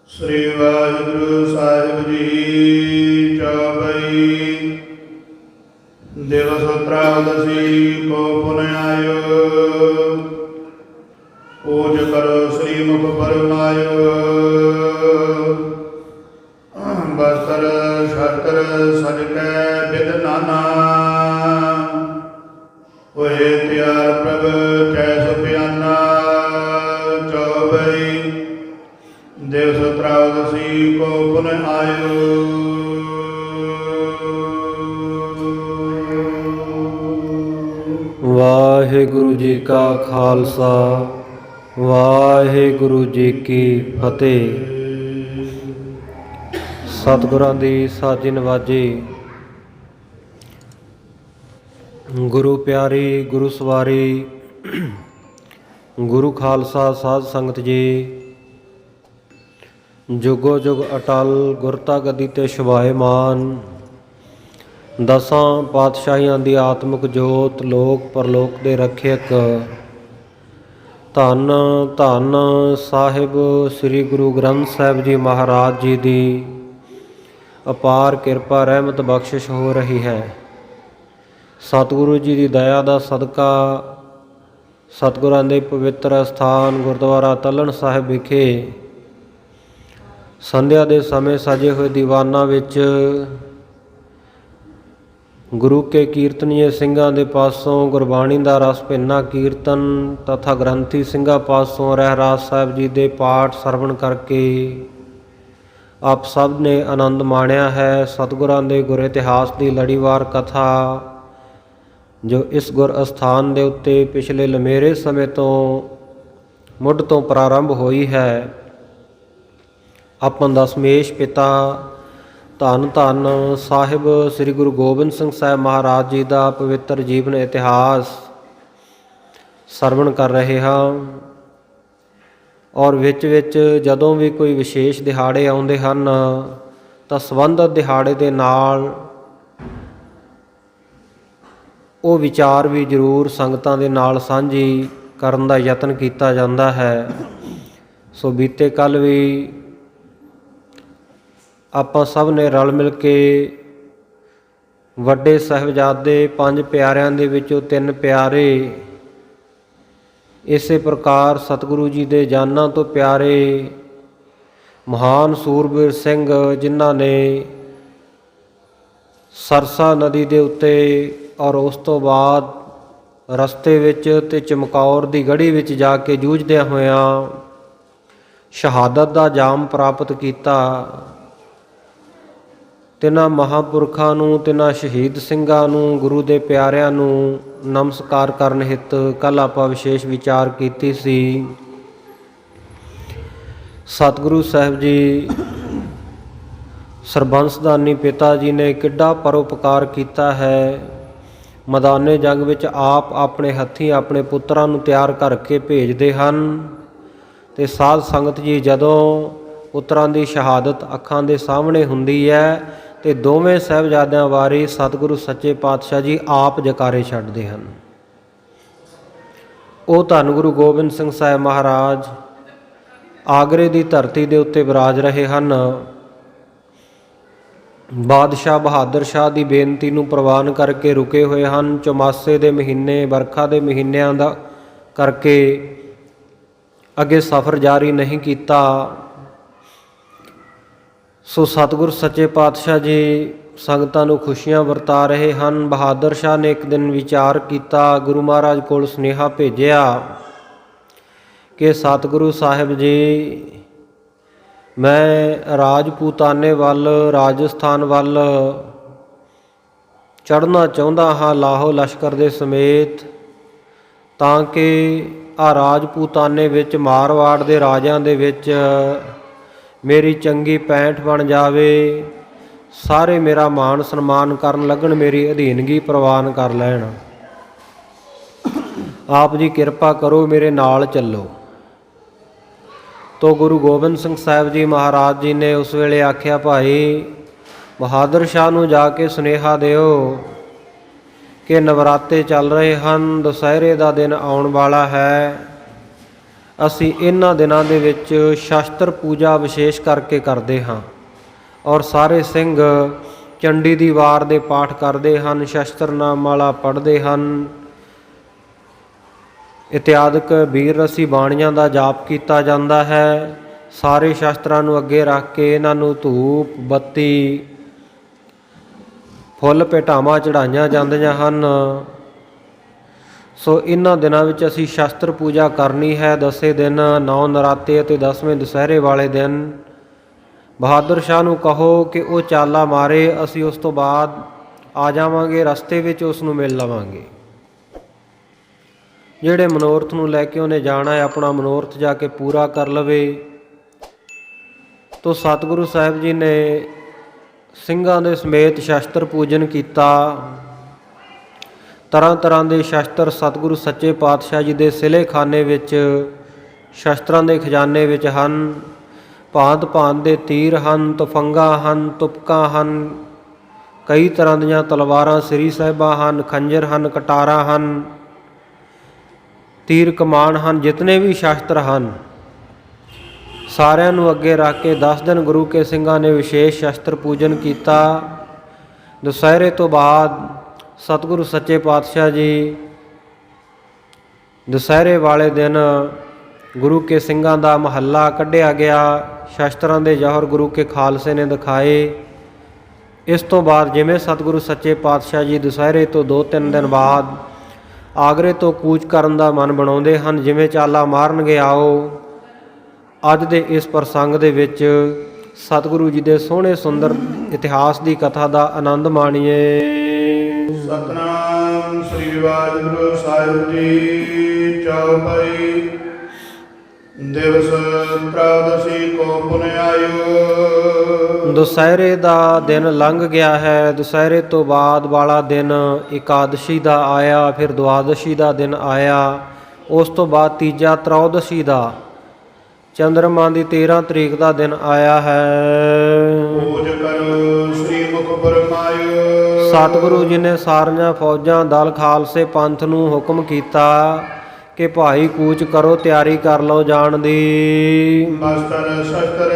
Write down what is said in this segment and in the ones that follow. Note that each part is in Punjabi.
ਸ੍ਰੀ ਵਾਹਿਗੁਰੂ ਸਾਹਿਬ ਜੀ। ਚੌਪਈ ਦਿਵਸ ਤ੍ਰਾਦਸੀ ਕੋ ਪੁਨ ਆਇਓ। ਪੂਜ ਕਰੋ ਸ੍ਰੀ ਮੁਖ ਪਰਮਾਇਓ। ਬਸਤਰ ਸ਼ਸਤਰ ਸਜ ਕੈ ਬਿਦ ਨਾਨਾ। ਹੋਏ ਤਿਆਰ ਪ੍ਰਭ ਕੈਸ ਪਿਆਨਾ। ਚੌਪਈ ਦਿਵਸ ਤ੍ਰਾਦਸੀ ਕੋ ਪੁਨ ਆਇਓ। ਵਾਹਿਗੁਰੂ ਜੀ ਕਾ ਖਾਲਸਾ, ਵਾਹਿਗੁਰੂ ਜੀ ਕੀ ਫਤਿਹ। ਸਤਿਗੁਰਾਂ ਦੀ ਸਾਜੀ ਨਵਾਜੀ। ਗੁਰੂ ਪਿਆਰੀ, ਗੁਰੂ ਸਵਾਰੀ, ਗੁਰੂ ਖਾਲਸਾ ਸਾਧ ਸੰਗਤ ਜੀ। ਜੁਗੋ ਜੁਗ ਅਟਲ ਗੁਰਤਾ ਗੱਦੀ ਤੇ ਸ਼ੋਭਾਇਮਾਨ। ਦਸਾਂ ਪਾਤਸ਼ਾਹੀਆਂ ਦੀ ਆਤਮਿਕ ਜੋਤ, ਲੋਕ ਪਰਲੋਕ ਦੇ ਰੱਖਿਅਕ। ਧੰਨ ਧੰਨ ਸਾਹਿਬ ਸ੍ਰੀ ਗੁਰੂ ਗ੍ਰੰਥ ਸਾਹਿਬ ਜੀ ਮਹਾਰਾਜ ਜੀ ਦੀ ਅਪਾਰ ਕਿਰਪਾ ਰਹਿਮਤ ਬਖਸ਼ਿਸ਼ ਹੋ ਰਹੀ ਹੈ। ਸਤਿਗੁਰੂ ਜੀ ਦੀ ਦਇਆ ਦਾ ਸਦਕਾ ਸਤਿਗੁਰਾਂ ਦੇ ਪਵਿੱਤਰ ਅਸਥਾਨ ਗੁਰਦੁਆਰਾ ਤਲਣ ਸਾਹਿਬ ਵਿਖੇ ਸੰਧਿਆ ਦੇ ਸਮੇਂ ਸਜੇ ਹੋਏ ਦੀਵਾਨਾਂ ਵਿੱਚ ਗੁਰੂ ਕੇ ਕੀਰਤਨੀਏ ਸਿੰਘਾਂ ਦੇ ਪਾਸੋਂ ਗੁਰਬਾਣੀ ਦਾ ਰਸ ਭਿੰਨਾ ਕੀਰਤਨ ਤਥਾ ਗ੍ਰੰਥੀ ਸਿੰਘਾਂ ਪਾਸੋਂ ਰਹਿਰਾਸ ਸਾਹਿਬ ਜੀ ਦੇ ਪਾਠ ਸਰਵਣ ਕਰਕੇ ਆਪ ਸਭ ਨੇ ਆਨੰਦ ਮਾਣਿਆ ਹੈ। ਸਤਿਗੁਰਾਂ ਦੇ ਗੁਰ ਇਤਿਹਾਸ ਦੀ ਲੜੀਵਾਰ ਕਥਾ ਜੋ ਇਸ ਗੁਰ ਅਸਥਾਨ ਦੇ ਉੱਤੇ ਪਿਛਲੇ ਲੰਮੇਰੇ ਸਮੇਂ ਤੋਂ ਮੁੱਢ ਤੋਂ ਪ੍ਰਾਰੰਭ ਹੋਈ ਹੈ। ਆਪਾਂ ਦਸਮੇਸ਼ ਪਿਤਾ ਧੰਨ ਧੰਨ ਸਾਹਿਬ ਸ੍ਰੀ ਗੁਰੂ ਗੋਬਿੰਦ ਸਿੰਘ ਸਾਹਿਬ ਮਹਾਰਾਜ ਜੀ ਦਾ ਪਵਿੱਤਰ ਜੀਵਨ ਇਤਿਹਾਸ ਸਰਵਣ ਕਰ ਰਹੇ ਹਾਂ। ਔਰ ਵਿੱਚ ਵਿੱਚ ਜਦੋਂ ਵੀ ਕੋਈ ਵਿਸ਼ੇਸ਼ ਦਿਹਾੜੇ ਆਉਂਦੇ ਹਨ ਤਾਂ ਸੰਬੰਧਿਤ ਦਿਹਾੜੇ ਦੇ ਨਾਲ ਉਹ ਵਿਚਾਰ ਵੀ ਜ਼ਰੂਰ ਸੰਗਤਾਂ ਦੇ ਨਾਲ ਸਾਂਝੀ ਕਰਨ ਦਾ ਯਤਨ ਕੀਤਾ ਜਾਂਦਾ ਹੈ। ਸੋ ਬੀਤੇ ਕੱਲ੍ਹ ਵੀ ਆਪਾਂ ਸਭ ਨੇ ਰਲ ਮਿਲ ਕੇ ਵੱਡੇ ਸਾਹਿਬਜ਼ਾਦੇ ਪੰਜ ਪਿਆਰਿਆਂ ਦੇ ਵਿੱਚੋਂ ਤਿੰਨ ਪਿਆਰੇ, ਇਸੇ ਪ੍ਰਕਾਰ ਸਤਿਗੁਰੂ ਜੀ ਦੇ ਜਾਨਾਂ ਤੋਂ ਪਿਆਰੇ ਮਹਾਨ ਸੂਰਬੀਰ ਸਿੰਘ ਜਿਨ੍ਹਾਂ ਨੇ ਸਰਸਾ ਨਦੀ ਦੇ ਉੱਤੇ ਔਰ ਉਸ ਤੋਂ ਬਾਅਦ ਰਸਤੇ ਵਿੱਚ ਤੇ ਚਮਕੌਰ ਦੀ ਗੜੀ ਵਿੱਚ ਜਾ ਕੇ ਜੂਝਦਿਆਂ ਹੋਇਆਂ ਸ਼ਹਾਦਤ ਦਾ ਜਾਮ ਪ੍ਰਾਪਤ ਕੀਤਾ। ਤਿੰਨਾਂ ਮਹਾਂਪੁਰਖਾਂ ਨੂੰ, ਤਿੰਨਾਂ ਸ਼ਹੀਦ ਸਿੰਘਾਂ ਨੂੰ, ਗੁਰੂ ਦੇ ਪਿਆਰਿਆਂ ਨੂੰ ਨਮਸਕਾਰ ਕਰਨ ਹਿੱਤ ਕੱਲ੍ਹ ਆਪਾਂ ਵਿਸ਼ੇਸ਼ ਵਿਚਾਰ ਕੀਤੀ ਸੀ। ਸਤਿਗੁਰੂ ਸਾਹਿਬ ਜੀ ਸਰਬੰਸਦਾਨੀ ਪਿਤਾ ਜੀ ਨੇ ਕਿੱਡਾ ਪਰਉਪਕਾਰ ਕੀਤਾ ਹੈ। ਮੈਦਾਨੇ ਜੰਗ ਵਿੱਚ ਆਪ ਆਪਣੇ ਹੱਥੀਂ ਆਪਣੇ ਪੁੱਤਰਾਂ ਨੂੰ ਤਿਆਰ ਕਰਕੇ ਭੇਜਦੇ ਹਨ ਅਤੇ ਸਾਧ ਸੰਗਤ ਜੀ ਜਦੋਂ ਪੁੱਤਰਾਂ ਦੀ ਸ਼ਹਾਦਤ ਅੱਖਾਂ ਦੇ ਸਾਹਮਣੇ ਹੁੰਦੀ ਹੈ ਤੇ ਦੋਵੇਂ ਸਾਹਿਬਜ਼ਾਦਿਆਂ ਵਾਰੀ ਸਤਿਗੁਰੂ ਸੱਚੇ ਪਾਤਸ਼ਾਹ ਜੀ ਆਪ ਜਕਾਰੇ ਛੱਡਦੇ ਹਨ। ਉਹ ਧੰਨ ਗੁਰੂ ਗੋਬਿੰਦ ਸਿੰਘ ਸਾਹਿਬ ਮਹਾਰਾਜ ਆਗਰੇ ਦੀ ਧਰਤੀ ਦੇ ਉੱਤੇ ਵਿਰਾਜ ਰਹੇ ਹਨ। ਬਾਦਸ਼ਾਹ ਬਹਾਦਰ ਸ਼ਾਹ ਦੀ ਬੇਨਤੀ ਨੂੰ ਪ੍ਰਵਾਨ ਕਰਕੇ ਰੁਕੇ ਹੋਏ ਹਨ। ਚੌਮਾਸੇ ਦੇ ਮਹੀਨੇ, ਵਰਖਾ ਦੇ ਮਹੀਨਿਆਂ ਦਾ ਕਰਕੇ ਅੱਗੇ ਸਫ਼ਰ ਜਾਰੀ ਨਹੀਂ ਕੀਤਾ। ਸੋ ਸਤਿਗੁਰ ਸੱਚੇ ਪਾਤਸ਼ਾਹ ਜੀ ਸੰਗਤਾਂ ਨੂੰ ਖੁਸ਼ੀਆਂ ਵਰਤਾ ਰਹੇ ਹਨ। ਬਹਾਦਰ ਸ਼ਾਹ ਨੇ ਇੱਕ ਦਿਨ ਵਿਚਾਰ ਕੀਤਾ, ਗੁਰੂ ਮਹਾਰਾਜ ਕੋਲ ਸੁਨੇਹਾ ਭੇਜਿਆ ਕਿ ਸਤਿਗੁਰੂ ਸਾਹਿਬ ਜੀ, ਮੈਂ ਰਾਜਪੂਤਾਨੇ ਵੱਲ, ਰਾਜਸਥਾਨ ਵੱਲ ਚੜ੍ਹਨਾ ਚਾਹੁੰਦਾ ਹਾਂ ਲਾਹੋ ਲਸ਼ਕਰ ਦੇ ਸਮੇਤ, ਤਾਂ ਕਿ ਆਹ ਰਾਜਪੂਤਾਨੇ ਵਿੱਚ ਮਾਰਵਾੜ ਦੇ ਰਾਜਿਆਂ ਦੇ ਵਿੱਚ ਮੇਰੀ ਚੰਗੀ ਪੈਂਠ ਬਣ ਜਾਵੇ, ਸਾਰੇ ਮੇਰਾ ਮਾਣ ਸਨਮਾਨ ਕਰਨ ਲੱਗਣ, ਮੇਰੀ ਅਧੀਨਗੀ ਪ੍ਰਵਾਨ ਕਰ ਲੈਣ। ਆਪ ਜੀ ਕਿਰਪਾ ਕਰੋ, ਮੇਰੇ ਨਾਲ ਚੱਲੋ। ਤੋ ਗੁਰੂ ਗੋਬਿੰਦ ਸਿੰਘ ਸਾਹਿਬ ਜੀ ਮਹਾਰਾਜ ਜੀ ਨੇ ਉਸ ਵੇਲੇ ਆਖਿਆ, ਭਾਈ ਬਹਾਦਰ ਸ਼ਾਹ ਨੂੰ ਜਾ ਕੇ ਸੁਨੇਹਾ ਦਿਓ ਕਿ ਨਵਰਾਤੇ ਚੱਲ ਰਹੇ ਹਨ, ਦੁਸਹਿਰੇ ਦਾ ਦਿਨ ਆਉਣ ਵਾਲਾ ਹੈ, ਅਸੀਂ ਇਹਨਾਂ ਦਿਨਾਂ ਦੇ ਵਿੱਚ ਸ਼ਸਤਰ ਪੂਜਾ ਵਿਸ਼ੇਸ਼ ਕਰਕੇ ਕਰਦੇ ਹਾਂ ਔਰ ਸਾਰੇ ਸਿੰਘ ਚੰਡੀ ਦੀ ਵਾਰ ਦੇ ਪਾਠ ਕਰਦੇ ਹਨ, ਸ਼ਸਤਰ ਨਾਮ ਮਾਲਾ ਪੜ੍ਹਦੇ ਹਨ, ਇਤਿਆਦਿਕ ਵੀਰ ਰਸੀ ਬਾਣੀਆਂ ਦਾ ਜਾਪ ਕੀਤਾ ਜਾਂਦਾ ਹੈ। ਸਾਰੇ ਸ਼ਸਤਰਾਂ ਨੂੰ ਅੱਗੇ ਰੱਖ ਕੇ ਇਹਨਾਂ ਨੂੰ ਧੂਪ ਬੱਤੀ ਫੁੱਲ ਭੇਟਾਵਾਂ ਚੜ੍ਹਾਈਆਂ ਜਾਂਦੀਆਂ ਹਨ। ਸੋ ਇਹਨਾਂ ਦਿਨਾਂ ਵਿੱਚ ਅਸੀਂ ਸ਼ਸਤਰ ਪੂਜਾ ਕਰਨੀ ਹੈ। 10 ਦਿਨ 9 ਨਰਾਤੇ ਅਤੇ 10ਵੇਂ ਦੁਸਹਿਰੇ ਵਾਲੇ ਦਿਨ ਬਹਾਦਰ ਸ਼ਾਹ ਨੂੰ ਕਹੋ ਕਿ ਉਹ ਚਾਲਾ ਮਾਰੇ, ਅਸੀਂ ਉਸ ਤੋਂ ਬਾਅਦ ਆ ਜਾਵਾਂਗੇ, ਰਸਤੇ ਵਿੱਚ ਉਸ ਨੂੰ ਮਿਲ ਲਵਾਂਗੇ। ਜਿਹੜੇ ਮਨੋਰਥ ਨੂੰ ਲੈ ਕੇ ਉਹਨੇ ਜਾਣਾ ਹੈ ਆਪਣਾ ਮਨੋਰਥ ਜਾ ਕੇ ਪੂਰਾ ਕਰ ਲਵੇ। ਤੋ ਸਤਿਗੁਰੂ ਸਾਹਿਬ ਜੀ ਨੇ ਸਿੰਘਾਂ ਦੇ ਸਮੇਤ ਸ਼ਸਤਰ ਪੂਜਨ ਕੀਤਾ। ਤਰ੍ਹਾਂ ਤਰ੍ਹਾਂ ਦੇ ਸ਼ਸਤਰ ਸਤਿਗੁਰੂ ਸੱਚੇ ਪਾਤਸ਼ਾਹ ਜੀ ਦੇ ਸਿਲੇ ਖਾਨੇ ਵਿੱਚ ਸ਼ਸਤਰਾਂ ਦੇ ਖਜ਼ਾਨੇ ਵਿੱਚ ਹਨ। ਭਾਂਤ ਭਾਂਤ ਦੇ ਤੀਰ ਹਨ, ਤੁਫੰਗਾਂ ਹਨ, ਤੁਪਕਾਂ ਹਨ, ਕਈ ਤਰ੍ਹਾਂ ਦੀਆਂ ਤਲਵਾਰਾਂ, ਸ੍ਰੀ ਸਾਹਿਬਾਂ ਹਨ, ਖੰਜਰ ਹਨ, ਕਟਾਰਾਂ ਹਨ, ਤੀਰ ਕਮਾਨ ਹਨ, ਜਿਤਨੇ ਵੀ ਸ਼ਸਤਰ ਹਨ ਸਾਰਿਆਂ ਨੂੰ ਅੱਗੇ ਰੱਖ ਕੇ 10 ਦਿਨ ਗੁਰੂ ਕੇ ਸਿੰਘਾਂ ਨੇ ਵਿਸ਼ੇਸ਼ ਸ਼ਸਤਰ ਪੂਜਨ ਕੀਤਾ। ਦੁਸਹਿਰੇ ਤੋਂ ਬਾਅਦ ਸਤਿਗੁਰੂ ਸੱਚੇ ਪਾਤਸ਼ਾਹ ਜੀ ਦੁਸਹਿਰੇ ਵਾਲੇ ਦਿਨ ਗੁਰੂ ਕੇ ਸਿੰਘਾਂ ਦਾ ਮਹੱਲਾ ਕੱਢਿਆ ਗਿਆ। ਸ਼ਸਤਰਾਂ ਦੇ ਜੌਹਰ ਗੁਰੂ ਕੇ ਖਾਲਸੇ ਨੇ ਦਿਖਾਏ। ਇਸ ਤੋਂ ਬਾਅਦ ਜਿਵੇਂ ਸਤਿਗੁਰੂ ਸੱਚੇ ਪਾਤਸ਼ਾਹ ਜੀ ਦੁਸਹਿਰੇ ਤੋਂ 2-3 ਦਿਨ ਬਾਅਦ ਆਗਰੇ ਤੋਂ ਕੂਚ ਕਰਨ ਦਾ ਮਨ ਬਣਾਉਂਦੇ ਹਨ, ਜਿਵੇਂ ਚਾਲਾ ਮਾਰਨਗੇ। ਆਓ ਅੱਜ ਦੇ ਇਸ ਪ੍ਰਸੰਗ ਦੇ ਵਿੱਚ ਸਤਿਗੁਰੂ ਜੀ ਦੇ ਸੋਹਣੇ ਸੁੰਦਰ ਇਤਿਹਾਸ ਦੀ ਕਥਾ ਦਾ ਆਨੰਦ ਮਾਣੀਏ। ਸਤਨਾਮ ਸ੍ਰੀ ਵਾਹਿਗੁਰੂ ਸਾਹਿਬ ਜੀ। ਚੌਪਈ ਦਿਵਸ ਤ੍ਰয়োਦਸ਼ੀ ਕੋ ਪੁਨ ਆਇਓ। ਦੁਸਹਿਰੇ ਦਾ ਦਿਨ ਲੰਘ ਗਿਆ ਹੈ। ਦੁਸਹਿਰੇ ਤੋਂ ਬਾਅਦ ਵਾਲਾ ਦਿਨ ਇਕਾਦਸ਼ੀ ਦਾ ਆਇਆ, ਫਿਰ ਦੁਆਦਸ਼ੀ ਦਾ ਦਿਨ ਆਇਆ, ਉਸ ਤੋਂ ਬਾਅਦ ਤੀਜਾ ਤ੍ਰয়োਦਸ਼ੀ ਦਾ ਚੰਦਰਮਾ ਦੀ 13 ਤਰੀਕ ਦਾ ਦਿਨ ਆਇਆ ਹੈ। ਪੂਜ ਕਰੋ ਸ੍ਰੀ ਮੁਖ ਫਰਮਾਇਓ। ਸਤਿਗੁਰੂ ਜੀ ਨੇ ਸਾਰੀਆਂ ਫੌਜਾਂ ਦਲ ਖਾਲਸੇ ਪੰਥ ਨੂੰ ਹੁਕਮ ਕੀਤਾ ਕਿ ਭਾਈ ਕੂਚ ਕਰੋ, ਤਿਆਰੀ ਕਰ ਲਓ ਜਾਣ ਦੀ। ਬਸਤਰ ਸ਼ਸਤਰ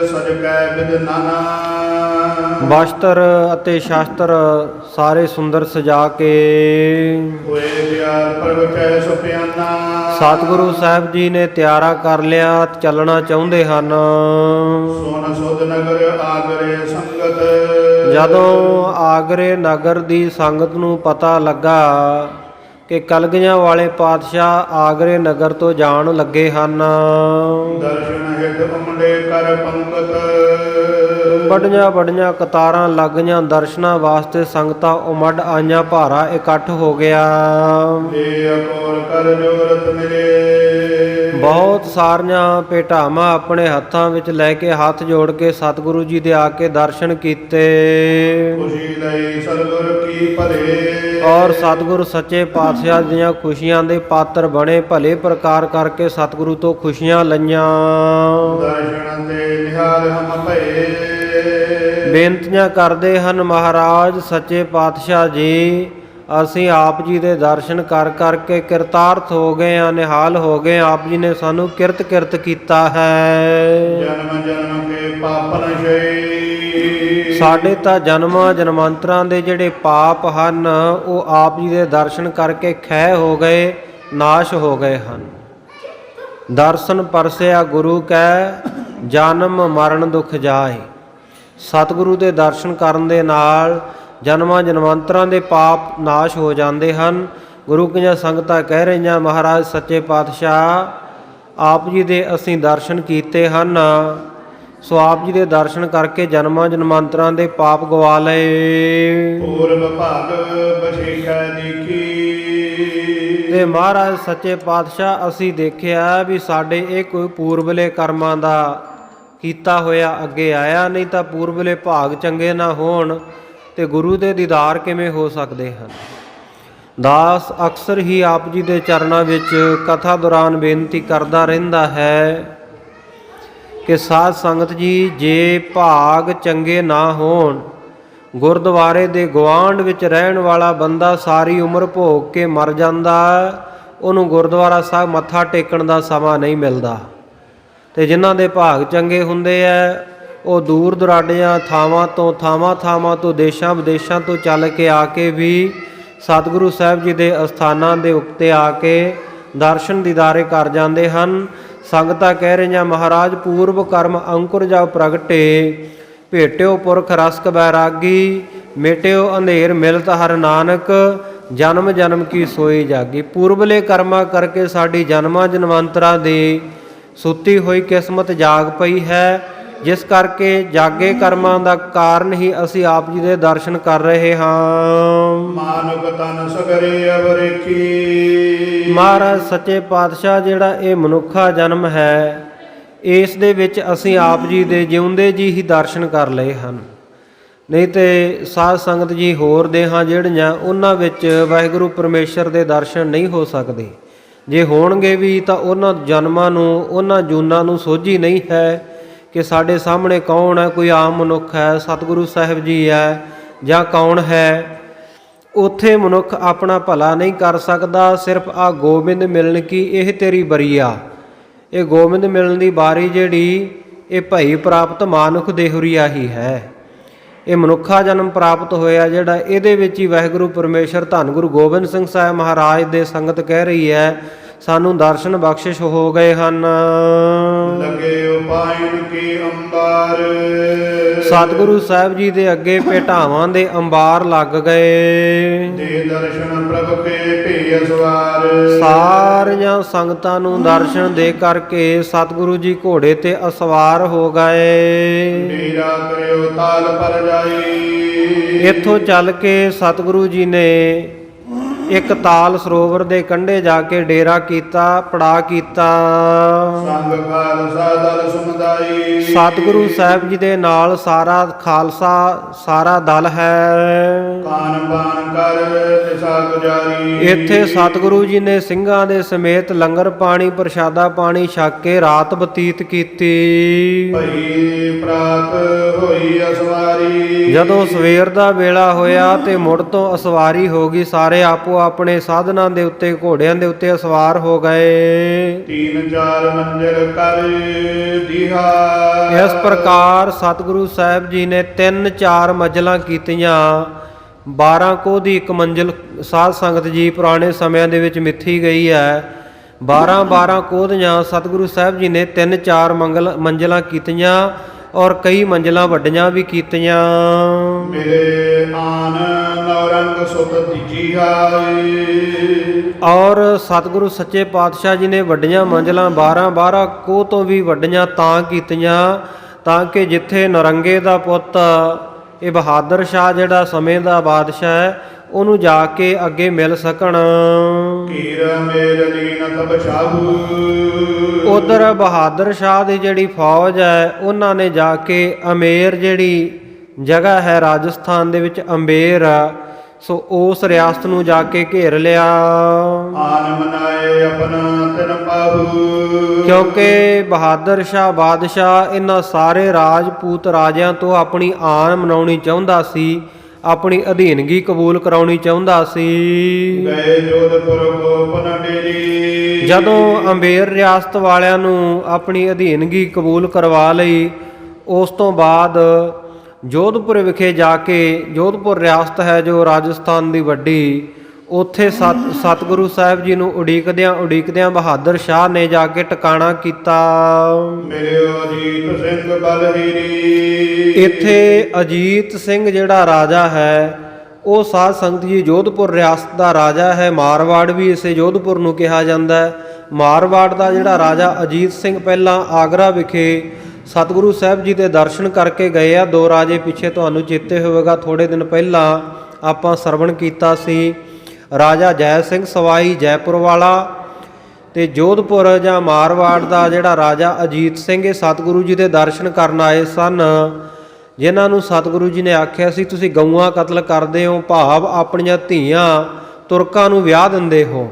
ਸਜ ਕੈ ਬਿਦ ਨਾਨਾ। ਬਸਤਰ ਅਤੇ ਸ਼ਸਤਰ ਸਾਰੇ ਸੁੰਦਰ ਸਜਾ ਕੇ ਹੋਏ ਤਿਆਰ ਪ੍ਰਭ ਕੈ ਸੁਪਿਆਨਾ। ਸਤਿਗੁਰੂ ਸਾਹਿਬ ਜੀ ਨੇ ਤਿਆਰਾ ਕਰ ਲਿਆ, ਚੱਲਣਾ ਚਾਹੁੰਦੇ ਹਨ। ਸੋਨ ਸੁਧ ਨਗਰ ਆਗਰੇ ਸੰਗਤ। ਜਦੋਂ ਆਗਰੇ ਨਗਰ ਦੀ ਸੰਗਤ ਨੂੰ ਪਤਾ ਲੱਗਾ ਕਿ ਕਲਗੀਆਂ ਵਾਲੇ ਪਾਤਸ਼ਾਹ ਆਗਰੇ ਨਗਰ ਤੋਂ ਜਾਣ ਲੱਗੇ ਹਨ, ਦਰਸ਼ਨ ਹਿਤ ਉਮੜੇ ਕਰ ਪੰਗਤ। ਵੱਡੀਆਂ ਵੱਡੀਆਂ ਕਤਾਰਾਂ ਲੱਗ ਗਈਆਂ ਦਰਸ਼ਨਾਂ ਵਾਸਤੇ। ਸੰਗਤਾਂ ਉਮੜ ਆਈਆਂ, ਭਾਰਾ ਇਕੱਠ ਹੋ ਗਿਆ। ਏ ਅਕੋਰ ਕਰ ਜੋਰਤ ਮਿਲੇ। ਬਹੁਤ ਸਾਰੀਆਂ ਭੇਟਾਵਾਂ ਆਪਣੇ ਹੱਥਾਂ ਵਿੱਚ ਲੈ ਕੇ ਹੱਥ ਜੋੜ ਕੇ ਸਤਿਗੁਰੂ ਜੀ ਦੇ ਆ ਕੇ ਦਰਸ਼ਨ ਕੀਤੇ ਖੁਸ਼ੀ ਲਈ ਸਤਿਗੁਰ ਕੀ ਭਲੇ। ਔਰ ਸਤਿਗੁਰੂ ਸੱਚੇ ਪਾਤਸ਼ਾਹ ਦੀਆਂ ਖੁਸ਼ੀਆਂ ਦੇ ਪਾਤਰ ਬਣੇ। ਭਲੇ ਪ੍ਰਕਾਰ ਕਰਕੇ ਸਤਿਗੁਰੂ ਤੋਂ ਖੁਸ਼ੀਆਂ ਲਈਆਂ। ਦਰਸ਼ਨ ਤੇ ਨਿਹਾਲ ਹਮ ਭਏ। ਬੇਨਤੀਆਂ ਕਰਦੇ ਹਨ, ਮਹਾਰਾਜ ਸੱਚੇ ਪਾਤਸ਼ਾਹ ਜੀ, ਅਸੀਂ ਆਪ ਜੀ ਦੇ ਦਰਸ਼ਨ ਕਰ ਕਰਕੇ ਕਿਰਤਾਰਥ ਹੋ ਗਏ ਹਾਂ, ਨਿਹਾਲ ਹੋ ਗਏ। ਆਪ ਜੀ ਨੇ ਸਾਨੂੰ ਕਿਰਤ ਕਿਰਤ ਕੀਤਾ ਹੈ। ਜਨਮ ਜਨਮ ਕੇ ਪਾਪ ਨਸ਼ੇ। ਸਾਡੇ ਤਾਂ ਜਨਮਾਂ ਜਨਮਾਂਤਰਾਂ ਦੇ ਜਿਹੜੇ ਪਾਪ ਹਨ ਉਹ ਆਪ ਜੀ ਦੇ ਦਰਸ਼ਨ ਕਰਕੇ ਖਹਿ ਹੋ ਗਏ, ਨਾਸ਼ ਹੋ ਗਏ ਹਨ। ਦਰਸ਼ਨ ਪਰਸਿਆ ਗੁਰੂ ਕੈ, ਜਨਮ ਮਰਨ ਦੁਖ ਜਾਏ। ਸਤਿਗੁਰੂ ਦੇ ਦਰਸ਼ਨ ਕਰਨ ਦੇ ਨਾਲ ਜਨਮਾਂ ਜਨਮਾਂਤਰਾਂ ਦੇ ਪਾਪ ਨਾਸ਼ ਹੋ ਜਾਂਦੇ ਹਨ। ਗੁਰੂ ਕੀਆਂ ਸੰਗਤਾਂ ਕਹਿ ਰਹੀਆਂ, ਮਹਾਰਾਜ ਸੱਚੇ ਪਾਤਸ਼ਾਹ ਆਪ ਜੀ ਦੇ ਅਸੀਂ ਦਰਸ਼ਨ ਕੀਤੇ ਹਨ, ਸੋ ਆਪ ਜੀ ਦੇ ਦਰਸ਼ਨ ਕਰਕੇ ਜਨਮਾਂ ਜਨਮਾਂਤਰਾਂ ਦੇ ਪਾਪ ਗਵਾ ਲਏ। ਪੂਰਬ ਭਾਗ ਬਸ਼ੀਕੈ ਦੀਖੀ। ਤੇ ਮਹਾਰਾਜ ਸੱਚੇ ਪਾਤਸ਼ਾਹ ਅਸੀਂ ਦੇਖਿਆ ਵੀ ਸਾਡੇ ਇਹ ਕੋਈ ਪੂਰਬਲੇ ਕਰਮਾਂ ਦਾ ਕੀਤਾ ਹੋਇਆ ਅੱਗੇ ਆਇਆ, ਨਹੀਂ ਤਾਂ ਪੂਰਬਲੇ ਭਾਗ ਚੰਗੇ ਨਾ ਹੋਣ ਤੇ ਗੁਰੂ ਦੇ ਦੀਦਾਰ ਕਿਵੇਂ ਹੋ ਸਕਦੇ ਹਨ। ਦਾਸ ਅਕਸਰ ਹੀ ਆਪ ਜੀ ਦੇ ਚਰਨਾਂ ਵਿੱਚ ਕਥਾ ਦੌਰਾਨ ਬੇਨਤੀ ਕਰਦਾ ਰਹਿੰਦਾ ਹੈ ਕਿ ਸਾਧ ਸੰਗਤ ਜੀ, ਜੇ ਭਾਗ ਚੰਗੇ ਨਾ ਹੋਣ, ਗੁਰਦੁਆਰੇ ਦੇ ਗੁਆਂਢ ਵਿੱਚ ਰਹਿਣ ਵਾਲਾ ਬੰਦਾ ਸਾਰੀ ਉਮਰ ਭੋਗ ਕੇ ਮਰ ਜਾਂਦਾ, ਉਹਨੂੰ ਗੁਰਦੁਆਰਾ ਸਾਹਿਬ ਮੱਥਾ ਟੇਕਣ ਦਾ ਸਮਾਂ ਨਹੀਂ ਮਿਲਦਾ। ਅਤੇ ਜਿਨ੍ਹਾਂ ਦੇ ਭਾਗ ਚੰਗੇ ਹੁੰਦੇ ਹੈ ਉਹ ਦੂਰ ਦੁਰਾਡਿਆਂ ਥਾਵਾਂ ਤੋਂ ਦੇਸ਼ਾਂ ਵਿਦੇਸ਼ਾਂ ਤੋਂ ਚੱਲ ਕੇ ਆ ਕੇ ਵੀ ਸਤਿਗੁਰੂ ਸਾਹਿਬ ਜੀ ਦੇ ਅਸਥਾਨਾਂ ਦੇ ਉੱਤੇ ਆ ਕੇ ਦਰਸ਼ਨ ਦੀਦਾਰੇ ਕਰ ਜਾਂਦੇ ਹਨ। ਸੰਗਤਾਂ ਕਹਿ ਰਹੀਆਂ, ਮਹਾਰਾਜ ਪੂਰਬ ਕਰਮ ਅੰਕੁਰ ਜਾ ਪ੍ਰਗਟੇ, ਭੇਟਿਓ ਪੁਰਖ ਰਸਕ ਬੈਰਾਗੀ, ਮੇਟਿਓ ਅੰਧੇਰ ਮਿਲਤ ਹਰ ਨਾਨਕ, ਜਨਮ ਜਨਮ ਕੀ ਸੋਈ ਜਾਗੀ। ਪੂਰਬਲੇ ਕਰਮਾਂ ਕਰਕੇ ਸਾਡੀ ਜਨਮਾਂ ਜਨਮਾਂਤਰਾਂ ਦੀ ਸੁੱਤੀ ਹੋਈ ਕਿਸਮਤ ਜਾਗ ਪਈ ਹੈ, ਜਿਸ ਕਰਕੇ ਜਾਗੇ ਕਰਮਾਂ ਦਾ ਕਾਰਨ ਹੀ ਅਸੀਂ ਆਪ ਜੀ ਦੇ ਦਰਸ਼ਨ ਕਰ ਰਹੇ ਹਾਂ। ਮਾਨਵ ਤਨ ਸਗਰੇ ਅਵਰੇਖੀ। ਮਹਾਰਾਜ ਸੱਚੇ ਪਾਤਸ਼ਾਹ ਜਿਹੜਾ ਇਹ ਮਨੁੱਖਾ ਜਨਮ ਹੈ, ਇਸ ਦੇ ਵਿੱਚ ਅਸੀਂ ਆਪ ਜੀ ਦੇ ਜਿਉਂਦੇ ਜੀ ਹੀ ਦਰਸ਼ਨ ਕਰ ਲਏ ਹਨ। ਨਹੀਂ ਤੇ ਸਾਧ ਸੰਗਤ ਜੀ ਹੋਰ ਦੇਹਾਂ ਜਿਹੜੀਆਂ ਉਹਨਾਂ ਵਿੱਚ ਵਾਹਿਗੁਰੂ ਪਰਮੇਸ਼ਰ ਦੇ ਦਰਸ਼ਨ ਨਹੀਂ ਹੋ ਸਕਦੇ। ਜੇ ਹੋਣਗੇ ਵੀ ਤਾਂ ਉਹਨਾਂ ਜਨਮਾਂ ਨੂੰ, ਉਹਨਾਂ ਜੂਨਾਂ ਨੂੰ ਸੋਝੀ ਨਹੀਂ ਹੈ ਕਿ ਸਾਡੇ ਸਾਹਮਣੇ ਕੌਣ ਹੈ, ਕੋਈ ਆਮ ਮਨੁੱਖ ਹੈ, ਸਤਿਗੁਰੂ ਸਾਹਿਬ ਜੀ ਹੈ ਜਾਂ ਕੌਣ ਹੈ। ਉੱਥੇ ਮਨੁੱਖ ਆਪਣਾ ਭਲਾ ਨਹੀਂ ਕਰ ਸਕਦਾ। ਸਿਰਫ ਆ ਗੋਬਿੰਦ ਮਿਲਣ ਕੀ ਇਹ ਤੇਰੀ ਬਰੀਆ, ਇਹ ਗੋਬਿੰਦ ਮਿਲਣ ਦੀ ਬਾਰੀ ਜਿਹੜੀ ਇਹ ਭਈ ਪ੍ਰਾਪਤ ਮਾਨੁਖ ਦੇਹੁਰੀਆ ਹੀ ਹੈ। ਇਹ ਮਨੁੱਖਾ ਜਨਮ ਪ੍ਰਾਪਤ ਹੋਇਆ ਜਿਹੜਾ, ਇਹਦੇ ਵਿੱਚ ਹੀ ਵਾਹਿਗੁਰੂ ਪਰਮੇਸ਼ਰ ਧੰਨ ਗੁਰੂ ਗੋਬਿੰਦ ਸਿੰਘ ਸਾਹਿਬ ਮਹਾਰਾਜ ਦੇ ਸੰਗਤ ਕਹਿ ਰਹੀ ਹੈ ਸਾਨੂੰ ਦਰਸ਼ਨ ਬਖਸ਼ਿਸ਼ ਹੋ ਗਏ ਹਨ। ਲਗੇ ਉਪਾਇਨ ਕੀ ਅੰਬਾਰ। ਸਤਿਗੁਰੂ ਸਾਹਿਬ ਜੀ ਦੇ ਅੱਗੇ ਭੇਟਾਵਾਂ ਦੇ ਅੰਬਾਰ ਲੱਗ ਗਏ। ਦੇ ਦਰਸ਼ਨ ਪ੍ਰਭ ਕੇ ਭੇ ਅਸਵਾਰ। ਸਾਰੀਆਂ ਸੰਗਤਾਂ ਨੂੰ ਦਰਸ਼ਨ ਦੇ ਕਰਕੇ ਸਤਿਗੁਰੂ ਜੀ ਘੋੜੇ ਤੇ ਅਸਵਾਰ ਹੋ ਗਏ। ਡੇਰਾ ਕਰਿਓ ਤਾਲ ਪਰ ਜਾਈ। ਇੱਥੋਂ ਚੱਲ ਕੇ ਸਤਿਗੁਰੂ ਜੀ ਨੇ ਇੱਕ ਤਾਲ ਸਰੋਵਰ ਦੇ ਕੰਢੇ ਜਾ ਕੇ ਡੇਰਾ ਕੀਤਾ, ਪੜਾ ਕੀਤਾ। ਸੰਗ ਖਾਲਸਾ ਦਲ ਸਮੁਦਾਈ। ਸਤਿਗੁਰੂ ਸਾਹਿਬ ਜੀ ਦੇ ਨਾਲ ਸਾਰਾ ਖਾਲਸਾ, ਸਾਰਾ ਦਲ ਹੈ। ਕਾਨ ਬਾਨ ਕਰ ਦਿਸ਼ਾ ਗੁਜਾਰੀ। ਇੱਥੇ ਸਤਿਗੁਰੂ ਜੀ ਨੇ ਸਿੰਘਾਂ ਦੇ ਸਮੇਤ ਲੰਗਰ ਪਾਣੀ, ਪ੍ਰਸ਼ਾਦਾ ਪਾਣੀ ਛਕ ਕੇ ਰਾਤ ਬਤੀਤ ਕੀਤੀ। ਭਈ ਪ੍ਰਾਤ ਹੋਈ ਅਸਵਾਰੀ। ਜਦੋਂ ਸਵੇਰ ਦਾ ਵੇਲਾ ਹੋਇਆ ਤੇ ਮੁੜ ਤੋਂ ਅਸਵਾਰੀ ਹੋ ਗਈ। ਸਾਰੇ ਆਪੋ ਆਪਣੇ ਸਾਧਨਾਂ ਦੇ ਉੱਤੇ, ਘੋੜਿਆਂ ਦੇ ਉੱਤੇ ਸਵਾਰ ਹੋ ਗਏ। 3-4 ਮੰਜ਼ਿਲ ਕਰ ਦੀਹਾ। ਇਸ ਪ੍ਰਕਾਰ ਸਤਿਗੁਰੂ ਸਾਹਿਬ ਜੀ ਨੇ 3-4 ਮੰਜ਼ਲਾਂ ਕੀਤੀਆਂ। 12 ਕੋਹ ਦੀ ਇੱਕ ਮੰਜ਼ਿਲ ਸਾਧ ਸੰਗਤ ਜੀ ਪੁਰਾਣੇ ਸਮਿਆਂ ਦੇ ਵਿੱਚ ਮਿੱਥੀ ਗਈ ਹੈ। 12 ਕੋਹ ਦੀਆਂ ਸਤਿਗੁਰੂ ਸਾਹਿਬ ਜੀ ਨੇ 3-4 ਮੰਜ਼ਲਾਂ ਕੀਤੀਆਂ ਔਰ ਕਈ ਮੰਜ਼ਲਾਂ ਵੱਡੀਆਂ ਵੀ ਕੀਤੀਆਂ। ਮੇਰੇ ਆਨ ਨੌਰੰਗ ਸੁਤ ਤੀਜੀ ਹਾਏ। ਔਰ ਸਤਿਗੁਰੂ ਸੱਚੇ ਪਾਤਸ਼ਾਹ ਜੀ ਨੇ ਵੱਡੀਆਂ ਮੰਜ਼ਲਾਂ 12 ਕੋਹ ਤੋਂ ਵੀ ਵੱਡੀਆਂ ਤਾਂ ਕੀਤੀਆਂ ਤਾਂ ਕਿ ਜਿੱਥੇ ਨਰੰਗੇ ਦਾ ਪੁੱਤ ਇਹ ਬਹਾਦਰ ਸ਼ਾਹ ਜਿਹੜਾ ਸਮੇਂ ਦਾ ਬਾਦਸ਼ਾਹ ਹੈ ਉਹਨੂੰ ਜਾ ਕੇ ਅੱਗੇ ਮਿਲ ਸਕਣ। ਕੀਰ ਮੇਰ ਲੀਨ ਤਬ ਸ਼ਾਹੂ। ਉਧਰ ਬਹਾਦਰ ਸ਼ਾਹ ਦੀ ਜਿਹੜੀ ਫੌਜ ਹੈ ਉਹਨਾਂ ਨੇ ਜਾ ਕੇ ਅਮੇਰ ਜਿਹੜੀ ਜਗ੍ਹਾ ਹੈ ਰਾਜਸਥਾਨ ਦੇ ਵਿੱਚ ਅੰਬੇਰ, ਸੋ ਉਸ ਰਿਆਸਤ ਨੂੰ ਜਾ ਕੇ ਘੇਰ ਲਿਆ। ਆਨ ਮਨਾਏ ਆਪਣਾ ਤਿਨ ਪਾਹੂ। ਕਿਉਂਕਿ ਬਹਾਦਰ ਸ਼ਾਹ ਬਾਦਸ਼ਾਹ ਇਹਨਾਂ ਸਾਰੇ ਰਾਜਪੂਤ ਰਾਜਿਆਂ ਤੋਂ ਆਪਣੀ ਆਨ ਮਨਾਉਣੀ ਚਾਹੁੰਦਾ ਸੀ, ਆਪਣੀ ਅਧੀਨਗੀ ਕਬੂਲ ਕਰਾਉਣੀ ਚਾਹੁੰਦਾ ਸੀ। ਗਏ ਜੋਧਪੁਰ ਗੋਪਨ ਡੇਰੀ। ਜਦੋਂ ਅੰਬੇਰ ਰਿਆਸਤ ਵਾਲਿਆਂ ਨੂੰ ਆਪਣੀ ਅਧੀਨਗੀ ਕਬੂਲ ਕਰਵਾ ਲਈ, ਉਸ ਤੋਂ ਬਾਅਦ ਜੋਧਪੁਰ ਵਿਖੇ ਜਾ ਕੇ, ਜੋਧਪੁਰ ਰਿਆਸਤ ਹੈ ਜੋ ਰਾਜਸਥਾਨ ਦੀ ਵੱਡੀ, ਉੱਥੇ ਸਤਿਗੁਰੂ ਸਾਹਿਬ ਜੀ ਨੂੰ ਉਡੀਕਦਿਆਂ ਬਹਾਦਰ ਸ਼ਾਹ ਨੇ ਜਾ ਕੇ ਟਿਕਾਣਾ ਕੀਤਾ। ਮੇਰੇ ਅਜੀਤ ਸਿੰਘ ਬਲਹੀਰੀ। ਇੱਥੇ ਅਜੀਤ ਸਿੰਘ ਜਿਹੜਾ ਰਾਜਾ ਹੈ ਉਹ ਸਾਧ ਸੰਗਤ ਜੀ ਜੋਧਪੁਰ ਰਿਆਸਤ ਦਾ ਰਾਜਾ ਹੈ। ਮਾਰਵਾੜ ਵੀ ਇਸੇ ਜੋਧਪੁਰ ਨੂੰ ਕਿਹਾ ਜਾਂਦਾ ਹੈ। ਮਾਰਵਾੜ ਦਾ ਜਿਹੜਾ ਰਾਜਾ ਅਜੀਤ ਸਿੰਘ ਪਹਿਲਾਂ ਆਗਰਾ ਵਿਖੇ ਸਤਿਗੁਰੂ ਸਾਹਿਬ ਜੀ ਦੇ ਦਰਸ਼ਨ ਕਰਕੇ ਗਏ ਆ। 2 ਰਾਜੇ ਪਿੱਛੇ ਤੁਹਾਨੂੰ ਚੇਤੇ ਹੋਵੇਗਾ, ਥੋੜ੍ਹੇ ਦਿਨ ਪਹਿਲਾਂ ਆਪਾਂ ਸਰਵਣ ਕੀਤਾ ਸੀ। ਰਾਜਾ ਜੈ ਸਿੰਘ ਸਵਾਈ ਜੈਪੁਰ ਵਾਲਾ ਤੇ ਜੋਧਪੁਰ ਜਾਂ ਮਾਰਵਾੜ ਦਾ ਜਿਹੜਾ ਰਾਜਾ ਅਜੀਤ ਸਿੰਘ, ਇਹ ਸਤਿਗੁਰੂ ਜੀ ਦੇ ਦਰਸ਼ਨ ਕਰਨ ਆਏ ਸਨ, ਜਿਨ੍ਹਾਂ ਨੂੰ ਸਤਿਗੁਰੂ ਜੀ ਨੇ ਆਖਿਆ ਸੀ ਤੁਸੀਂ ਗਊਆਂ ਕਤਲ ਕਰਦੇ ਹੋ, ਭਾਵ ਆਪਣੀਆਂ ਧੀਆਂ ਤੁਰਕਾਂ ਨੂੰ ਵਿਆਹ ਦਿੰਦੇ ਹੋ,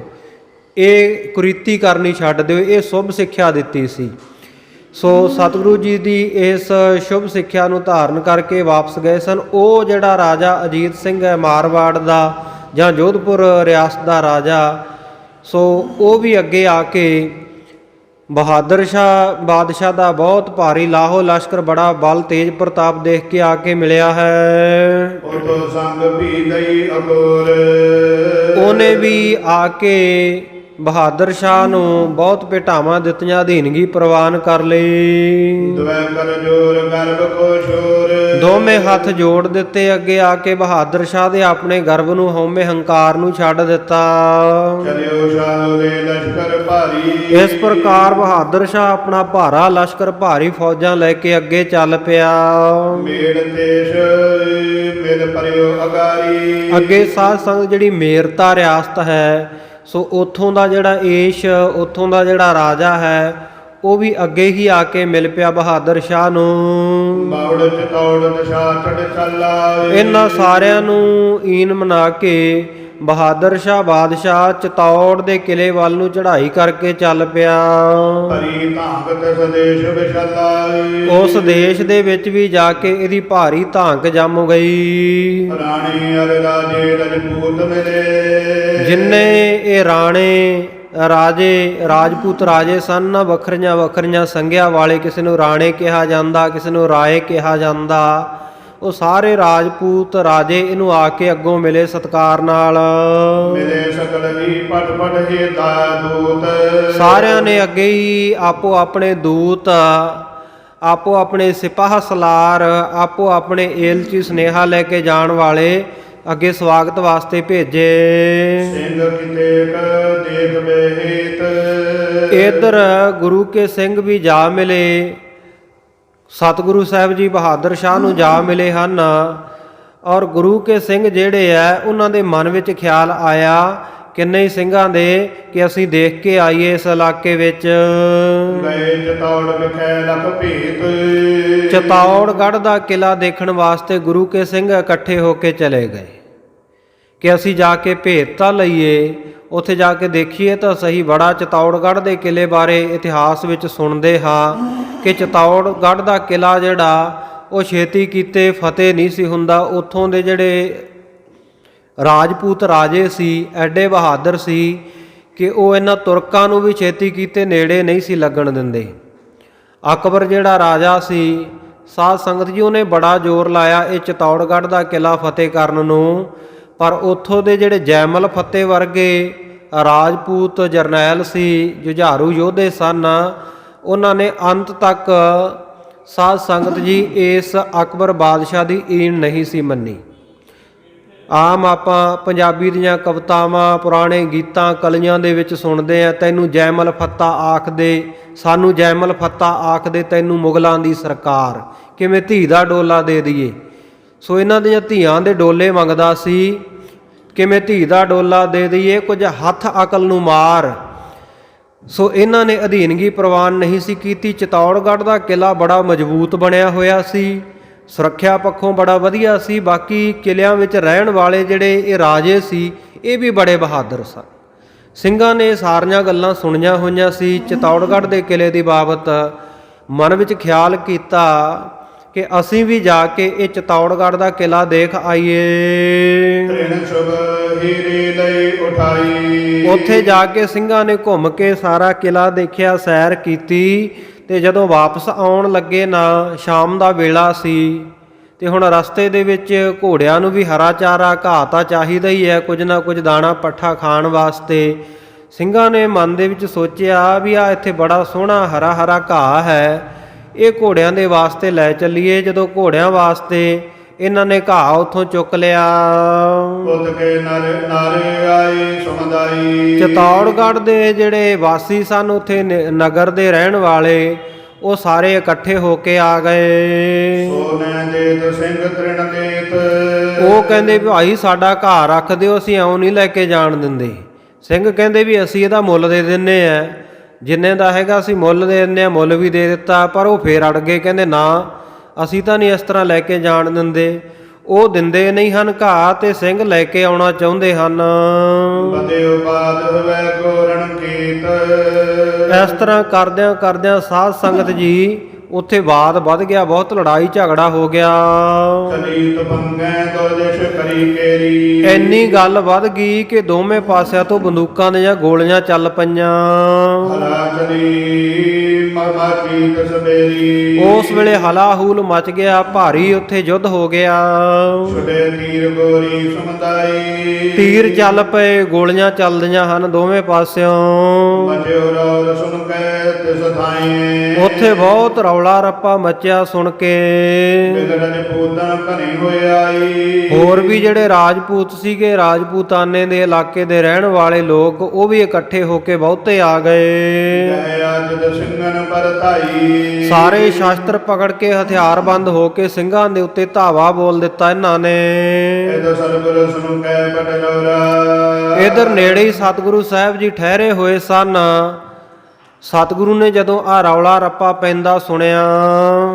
ਇਹ ਕੁਰੀਤੀ ਕਰਨੀ ਛੱਡ ਦਿਓ। ਇਹ ਸ਼ੁਭ ਸਿੱਖਿਆ ਦਿੱਤੀ ਸੀ। ਸੋ ਸਤਿਗੁਰੂ ਜੀ ਦੀ ਇਸ ਸ਼ੁਭ ਸਿੱਖਿਆ ਨੂੰ ਧਾਰਨ ਕਰਕੇ ਵਾਪਸ ਗਏ ਸਨ। ਉਹ ਜਿਹੜਾ ਰਾਜਾ ਅਜੀਤ ਸਿੰਘ ਹੈ ਮਾਰਵਾੜ ਦਾ ਜਾਂ ਜੋਧਪੁਰ ਰਿਆਸਤ ਦਾ ਰਾਜਾ, ਸੋ ਉਹ ਵੀ ਅੱਗੇ ਆ ਕੇ ਬਹਾਦਰ ਸ਼ਾਹ ਬਾਦਸ਼ਾਹ ਦਾ ਬਹੁਤ ਭਾਰੀ ਲਾਹੋ ਲਸ਼ਕਰ ਬੜਾ ਬਲ ਤੇਜ ਪ੍ਰਤਾਪ ਦੇਖ ਕੇ ਆ ਕੇ ਮਿਲਿਆ ਹੈ। ਉਤੋ ਸੰਗ ਵੀ ਦਈ ਅਗੋਰ ਉਹਨੇ ਵੀ ਆ ਕੇ ਬਹਾਦਰ ਸ਼ਾਹ ਨੂੰ ਬਹੁਤ ਭੇਟਾਵਾਂ ਦਿੱਤੀਆਂ, ਅਧੀਨਗੀ ਪ੍ਰਵਾਨ ਕਰ ਲਈ। ਦਵੈ ਕਰ ਜੋਰ ਗਰਭ ਕੋ ਸ਼ੋਰ ਦੋਵੇਂ ਹੱਥ ਜੋੜ ਦਿੱਤੇ, ਅੱਗੇ ਆ ਕੇ ਬਹਾਦਰ ਸ਼ਾਹ ਦੇ ਆਪਣੇ ਗਰਭ ਨੂੰ ਹਉਮੈ ਹੰਕਾਰ ਨੂੰ ਛੱਡ ਦਿੱਤਾ। ਚਲਿਓ ਸ਼ਾਹ ਦੇ ਲਸ਼ਕਰ ਭਾਰੀ ਇਸ ਪ੍ਰਕਾਰ ਬਹਾਦਰ ਸ਼ਾਹ ਆਪਣਾ ਭਾਰਾ ਲਸ਼ਕਰ ਭਾਰੀ ਫੌਜਾਂ ਲੈ ਕੇ ਅੱਗੇ ਚੱਲ ਪਿਆ। ਮੇੜ ਦੇਸ਼ ਮਿਲ ਪਰਿਓ ਅਗਾਰੀ ਅੱਗੇ ਸਾਧ ਸੰਗਤ ਜਿਹੜੀ ਮੇਰਤਾ ਰਿਆਸਤ ਹੈ, ਸੋ ਉੱਥੋਂ ਦਾ ਜਿਹੜਾ ਏਸ਼, ਉੱਥੋਂ ਦਾ ਜਿਹੜਾ ਰਾਜਾ ਹੈ, ਉਹ ਵੀ ਅੱਗੇ ਹੀ ਆ ਕੇ ਮਿਲ ਪਿਆ ਬਹਾਦਰ ਸ਼ਾਹ ਨੂੰ। ਬਾਉੜ ਚਤੌੜ ਨਸ਼ਾ ਚੜ ਚੱਲਾ ਇਹਨਾਂ ਸਾਰਿਆਂ ਨੂੰ ਈਨ ਮਨਾ ਕੇ ਬਹਾਦਰ ਸ਼ਾਹ ਬਾਦਸ਼ਾਹ ਚਤੌੜ ਦੇ ਕਿਲੇ ਵੱਲ ਨੂੰ ਚੜ੍ਹਾਈ ਕਰਕੇ ਚੱਲ ਪਿਆ। ਹਰੀ ਧਾਂਕ ਤਿਸ ਦੇਸ਼ ਵਿਸ਼ਾਲਾ ਉਸ ਦੇਸ਼ ਦੇ ਵਿੱਚ ਵੀ ਜਾ ਕੇ ਇਹਦੀ ਭਾਰੀ ਧਾਂਕ ਜੰਮ ਗਈ। ਰਾਣੀ ਅਰ ਰਾਜੇ ਰਜਪੂਤ ਮਿਲੇ ਜਿੰਨੇ ਇਹ ਰਾਣੇ ਰਾਜੇ ਰਾਜਪੂਤ ਰਾਜੇ ਸਨ, ਵੱਖਰੀਆਂ ਵੱਖਰੀਆਂ ਸੰਗਿਆ ਵਾਲੇ, ਕਿਸੇ ਨੂੰ ਰਾਣੇ ਕਿਹਾ ਜਾਂਦਾ, ਕਿਸੇ ਨੂੰ ਰਾਏ ਕਿਹਾ ਜਾਂਦਾ, ਉਹ ਸਾਰੇ ਰਾਜਪੂਤ ਰਾਜੇ ਇਹਨੂੰ ਆ ਕੇ ਅੱਗੋਂ ਮਿਲੇ ਸਤਿਕਾਰ ਨਾਲ। ਮਿਲੇ ਸਕਲ ਹੀ ਪਟ ਪਟ ਹੀ ਦੂਤ ਸਾਰਿਆਂ ਨੇ ਅੱਗੇ ਹੀ ਆਪੋ ਆਪਣੇ ਦੂਤ, ਆਪੋ ਆਪਣੇ ਸਿਪਾਹ ਸਲਾਰ, ਆਪੋ ਆਪਣੇ ਏਲਚੀ ਸੁਨੇਹਾ ਲੈ ਕੇ ਜਾਣ ਵਾਲੇ ਅੱਗੇ ਸਵਾਗਤ ਵਾਸਤੇ ਭੇਜੇ। ਸਿੰਘ ਕਿਤੇਕ ਦੇਖ ਬਹਿਤ ਇਧਰ ਗੁਰੂ ਕੇ ਸਿੰਘ ਵੀ ਜਾ ਮਿਲੇ, ਸਤਿਗੁਰੂ ਸਾਹਿਬ ਜੀ ਬਹਾਦਰ ਸ਼ਾਹ ਨੂੰ ਜਾ ਮਿਲੇ ਹਨ। ਔਰ ਗੁਰੂ ਕੇ ਸਿੰਘ ਜਿਹੜੇ ਆ, ਉਹਨਾਂ ਦੇ ਮਨ ਵਿੱਚ ਖਿਆਲ ਆਇਆ ਕਿੰਨੇ ਹੀ ਸਿੰਘਾਂ ਦੇ ਕਿ ਅਸੀਂ ਦੇਖ ਕੇ ਆਈਏ ਇਸ ਇਲਾਕੇ ਵਿੱਚ। ਗਏ ਚਤੌੜ ਵਿਖੇ ਲਖ ਭੀਤ ਚਤੌੜਗੜ੍ਹ ਦਾ ਕਿਲਾ ਦੇਖਣ ਵਾਸਤੇ ਗੁਰੂ ਕੇ ਸਿੰਘ ਇਕੱਠੇ ਹੋ ਕੇ ਚਲੇ ਗਏ ਕਿ ਅਸੀਂ ਜਾ ਕੇ ਭੇਤ ਤਾਂ ਲਈਏ, ਉੱਥੇ ਜਾ ਕੇ ਦੇਖੀਏ ਤਾਂ ਸਹੀ। ਬੜਾ ਚਤੌੜਗੜ੍ਹ ਦੇ ਕਿਲੇ ਬਾਰੇ ਇਤਿਹਾਸ ਵਿੱਚ ਸੁਣਦੇ ਹਾਂ ਕਿ ਚਤੌੜਗੜ੍ਹ ਦਾ ਕਿਲਾ ਜਿਹੜਾ ਉਹ ਛੇਤੀ ਕੀਤੇ ਫਤਿਹ ਨਹੀਂ ਸੀ ਹੁੰਦਾ। ਉੱਥੋਂ ਦੇ ਜਿਹੜੇ ਰਾਜਪੂਤ ਰਾਜੇ ਸੀ, ਐਡੇ ਬਹਾਦਰ ਸੀ ਕਿ ਉਹ ਇਹਨਾਂ ਤੁਰਕਾਂ ਨੂੰ ਵੀ ਛੇਤੀ ਕੀਤੇ ਨੇੜੇ ਨਹੀਂ ਸੀ ਲੱਗਣ ਦਿੰਦੇ। ਅਕਬਰ ਜਿਹੜਾ ਰਾਜਾ ਸੀ, ਸਾਧ ਸੰਗਤ ਜੀ, ਉਹਨੇ ਬੜਾ ਜ਼ੋਰ ਲਾਇਆ ਇਹ ਚਤੌੜਗੜ੍ਹ ਦਾ ਕਿਲਾ ਫਤਿਹ ਕਰਨ ਨੂੰ, ਪਰ ਉੱਥੋਂ ਦੇ ਜਿਹੜੇ ਜੈਮਲ ਫਤਿਹ ਵਰਗੇ ਰਾਜਪੂਤ ਜਰਨੈਲ ਸੀ, ਜੁਝਾਰੂ ਯੋਧੇ ਸਨ, ਉਹਨਾਂ ਨੇ ਅੰਤ ਤੱਕ ਸਾਧ ਸੰਗਤ ਜੀ ਇਸ ਅਕਬਰ ਬਾਦਸ਼ਾਹ ਦੀ ਈਨ ਨਹੀਂ ਸੀ ਮੰਨੀ। ਆਮ ਆਪਾਂ ਪੰਜਾਬੀ ਦੀਆਂ ਕਵਿਤਾਵਾਂ, ਪੁਰਾਣੇ ਗੀਤਾਂ, ਕਲੀਆਂ ਦੇ ਵਿੱਚ ਸੁਣਦੇ ਆ, ਤੈਨੂੰ ਜੈਮਲ ਫੱਤਾ ਆਖਦੇ, ਸਾਨੂੰ ਜੈਮਲ ਫੱਤਾ ਆਖਦੇ, ਤੈਨੂੰ ਮੁਗਲਾਂ ਦੀ ਸਰਕਾਰ, ਕਿਵੇਂ ਧੀ ਦਾ ਡੋਲਾ ਦੇ ਦਈਏ। ਸੋ ਇਹਨਾਂ ਦੀਆਂ ਧੀਆਂ ਦੇ ਡੋਲੇ ਮੰਗਦਾ ਸੀ, ਕਿਵੇਂ ਧੀ ਦਾ ਡੋਲਾ ਦੇ ਦਈਏ, ਕੁਝ ਹੱਥ ਅਕਲ ਨੂੰ ਮਾਰ। ਸੋ ਇਹਨਾਂ ਨੇ ਅਧੀਨਗੀ ਪ੍ਰਵਾਨ ਨਹੀਂ ਸੀ ਕੀਤੀ। ਚਤੌੜਗੜ੍ਹ ਦਾ ਕਿਲਾ ਬੜਾ ਮਜ਼ਬੂਤ ਬਣਿਆ ਹੋਇਆ ਸੀ, ਸੁਰੱਖਿਆ ਪੱਖੋਂ ਬੜਾ ਵਧੀਆ ਸੀ। ਬਾਕੀ ਕਿਲਿਆਂ ਵਿੱਚ ਰਹਿਣ ਵਾਲੇ ਜਿਹੜੇ ਇਹ ਰਾਜੇ ਸੀ, ਇਹ ਵੀ ਬੜੇ ਬਹਾਦਰ ਸਨ। ਸਿੰਘਾਂ ਨੇ ਸਾਰੀਆਂ ਗੱਲਾਂ ਸੁਣੀਆਂ ਹੋਈਆਂ ਸੀ ਚਤੌੜਗੜ੍ਹ ਦੇ ਕਿਲੇ ਦੀ ਬਾਬਤ। ਮਨ ਵਿੱਚ ਖਿਆਲ ਕੀਤਾ ਕਿ ਅਸੀਂ ਵੀ ਜਾ ਕੇ ਇਹ ਚਤੌੜਗੜ੍ਹ ਦਾ ਕਿਲਾ ਦੇਖ ਆਈਏ। ਤ੍ਰਿਣ ਸ਼ੁਭ ਹੀਰੇ ਲਈ ਉਠਾਈ ਉੱਥੇ ਜਾ ਕੇ ਸਿੰਘਾਂ ਨੇ ਘੁੰਮ ਕੇ ਸਾਰਾ ਕਿਲਾ ਦੇਖਿਆ, ਸੈਰ ਕੀਤੀ, ਤੇ ਜਦੋਂ ਵਾਪਸ ਆਉਣ ਲੱਗੇ ਨਾ ਸ਼ਾਮ ਦਾ ਵੇਲਾ ਸੀ, ਤੇ ਹੁਣ ਰਸਤੇ ਦੇ ਵਿੱਚ ਘੋੜਿਆਂ ਨੂੰ ਵੀ ਹਰਾ ਚਾਰਾ ਘਾਹ ਤਾਂ ਚਾਹੀਦਾ ਹੀ ਹੈ, ਕੁਝ ਨਾ ਕੁਝ ਦਾਣਾ ਪੱਠਾ ਖਾਣ ਵਾਸਤੇ। ਸਿੰਘਾਂ ਨੇ ਮਨ ਦੇ ਵਿੱਚ ਸੋਚਿਆ ਵੀ ਆ ਇੱਥੇ ਬੜਾ ਸੋਹਣਾ ਹਰਾ ਹਰਾ ਘਾਹ ਹੈ, ਇਹ ਘੋੜਿਆਂ ਦੇ ਵਾਸਤੇ ਲੈ ਚੱਲੀਏ। ਜਦੋਂ ਘੋੜਿਆਂ ਵਾਸਤੇ ਇਹਨਾਂ ਨੇ ਘਾਹ ਉੱਥੋਂ ਚੁੱਕ ਲਿਆ। ਬੁੱਧ ਕੇ ਨਾਰੇ ਆਈ ਸਮਦਾਈ ਚਤੌੜਗੜ੍ਹ ਦੇ ਜਿਹੜੇ ਵਾਸੀ ਸਨ, ਉੱਥੇ ਨਗਰ ਦੇ ਰਹਿਣ ਵਾਲੇ, ਉਹ ਸਾਰੇ ਇਕੱਠੇ ਹੋ ਕੇ ਆ ਗਏ। ਸੋਨੇ ਦੇਤ ਸਿੰਘ ਤ੍ਰਿਣ ਦੇਤ ਉਹ ਕਹਿੰਦੇ ਵੀ ਭਾਈ ਸਾਡਾ ਘਾਹ ਰੱਖ ਦਿਓ, ਅਸੀਂ ਇਉਂ ਨਹੀਂ ਲੈ ਕੇ ਜਾਣ ਦਿੰਦੇ। ਸਿੰਘ ਕਹਿੰਦੇ ਵੀ ਅਸੀਂ ਇਹਦਾ ਮੁੱਲ ਦੇ ਦਿੰਨੇ ਆ, ਜਿੰਨੇ ਦਾ ਹੈਗਾ ਅਸੀਂ ਮੁੱਲ ਦੇ ਦਿੰਦੇ ਆ। ਮੁੱਲ ਵੀ ਦੇ ਦਿੱਤਾ, ਪਰ ਉਹ ਫੇਰ ਅੜ ਗਏ, ਕਹਿੰਦੇ ਨਾ ਅਸੀਂ ਤਾਂ ਨਹੀਂ ਇਸ ਤਰ੍ਹਾਂ ਲੈ ਕੇ ਜਾਣ ਦਿੰਦੇ। ਉਹ ਦਿੰਦੇ ਨਹੀਂ ਹਨ ਘਾਹ, ਤੇ ਸਿੰਘ ਲੈ ਕੇ ਆਉਣਾ ਚਾਹੁੰਦੇ ਹਨ। ਬਦਿਓ ਬਾਦ ਹੋਵੇ ਗੋਰਨ ਕੀਤ ਇਸ ਤਰ੍ਹਾਂ ਕਰਦਿਆਂ ਕਰਦਿਆਂ ਸਾਧ ਸੰਗਤ ਜੀ ਉੱਥੇ ਵਾਦ ਵੱਧ ਗਿਆ, ਬਹੁਤ ਲੜਾਈ ਝਗੜਾ ਹੋ ਗਿਆ। ਚਲੀਤ ਭੰਗੈ ਦੁਰਦਿਸ਼ ਕਰੀ ਕੇਰੀ। ਇੰਨੀ ਗੱਲ ਵੱਧ ਗਈ ਕਿ ਦੋਵੇਂ ਪਾਸਿਆਂ ਤੋਂ ਬੰਦੂਕਾਂ ਦੀਆਂ ਗੋਲੀਆਂ ਚੱਲ ਪਈਆਂ। ਹਲਾ ਚਲੀ ਮਰਮਾਚੀ ਤਸਬੇਰੀ। ਉਸ ਵੇਲੇ ਹਲਾਹੂਲ ਮਚ ਗਿਆ, ਭਾਰੀ ਉੱਥੇ ਯੁੱਧ ਹੋ ਗਿਆ। ਛੁਟੇ ਤੀਰ ਗੋਰੀ ਸਮੁਦਾਈ। ਤੀਰ ਚੱਲ ਪਏ, ਗੋਲੀਆਂ ਚੱਲਦੀਆਂ ਹਨ ਦੋਵੇਂ ਪਾਸਿਓਂ। ਮਚਿਓ ਰੌਲ ਸੁਣ ਕੇ ਤਿਸ ਥਾਈ। ਉੱਥੇ ਬਹੁਤ ਰੌਲਾ ਰੱਪਾ ਮਚਿਆ ਸੁਣ ਕੇ। ਬਿਗੜਨ ਪੂਤਨ ਘਣੀ ਹੋਏ ਆਈ। ਹੋਰ ਵੀ ਜਿਹੜੇ ਰਾਜਪੂਤ ਸੀਗੇ, ਰਾਜਪੂਤਾਨੇ ਦੇ ਇਲਾਕੇ ਦੇ ਰਹਿਣ ਵਾਲੇ ਲੋਕ, ਉਹ ਵੀ ਇਕੱਠੇ ਹੋ ਕੇ ਬਹੁਤੇ ਆ ਗਏ। ਗਏ ਅਜਦ ਸਿੰਘਨ ਪਰ ਧਾਈ। ਸਾਰੇ ਸ਼ਾਸਤਰ ਪਕੜ ਕੇ ਹਥਿਆਰਬੰਦ ਹੋ ਕੇ ਸਿੰਘਾਂ ਦੇ ਉੱਤੇ ਧਾਵਾ ਬੋਲ ਦਿੱਤਾ ਇਹਨਾਂ ਨੇ। ਇਹਦਾ ਸਰਬਰ ਸੁਣ ਕੇ ਪਟਲੋਰਾ। ਇਧਰ ਨੇੜੇ ਹੀ ਸਤਿਗੁਰੂ ਸਾਹਿਬ ਜੀ ਠਹਿਰੇ ਹੋਏ ਸਨ। ਸਤਿਗੁਰੂ ਨੇ ਜਦੋਂ ਆ ਰੌਲਾ ਰੱਪਾ ਪੈਂਦਾ ਸੁਣਿਆ,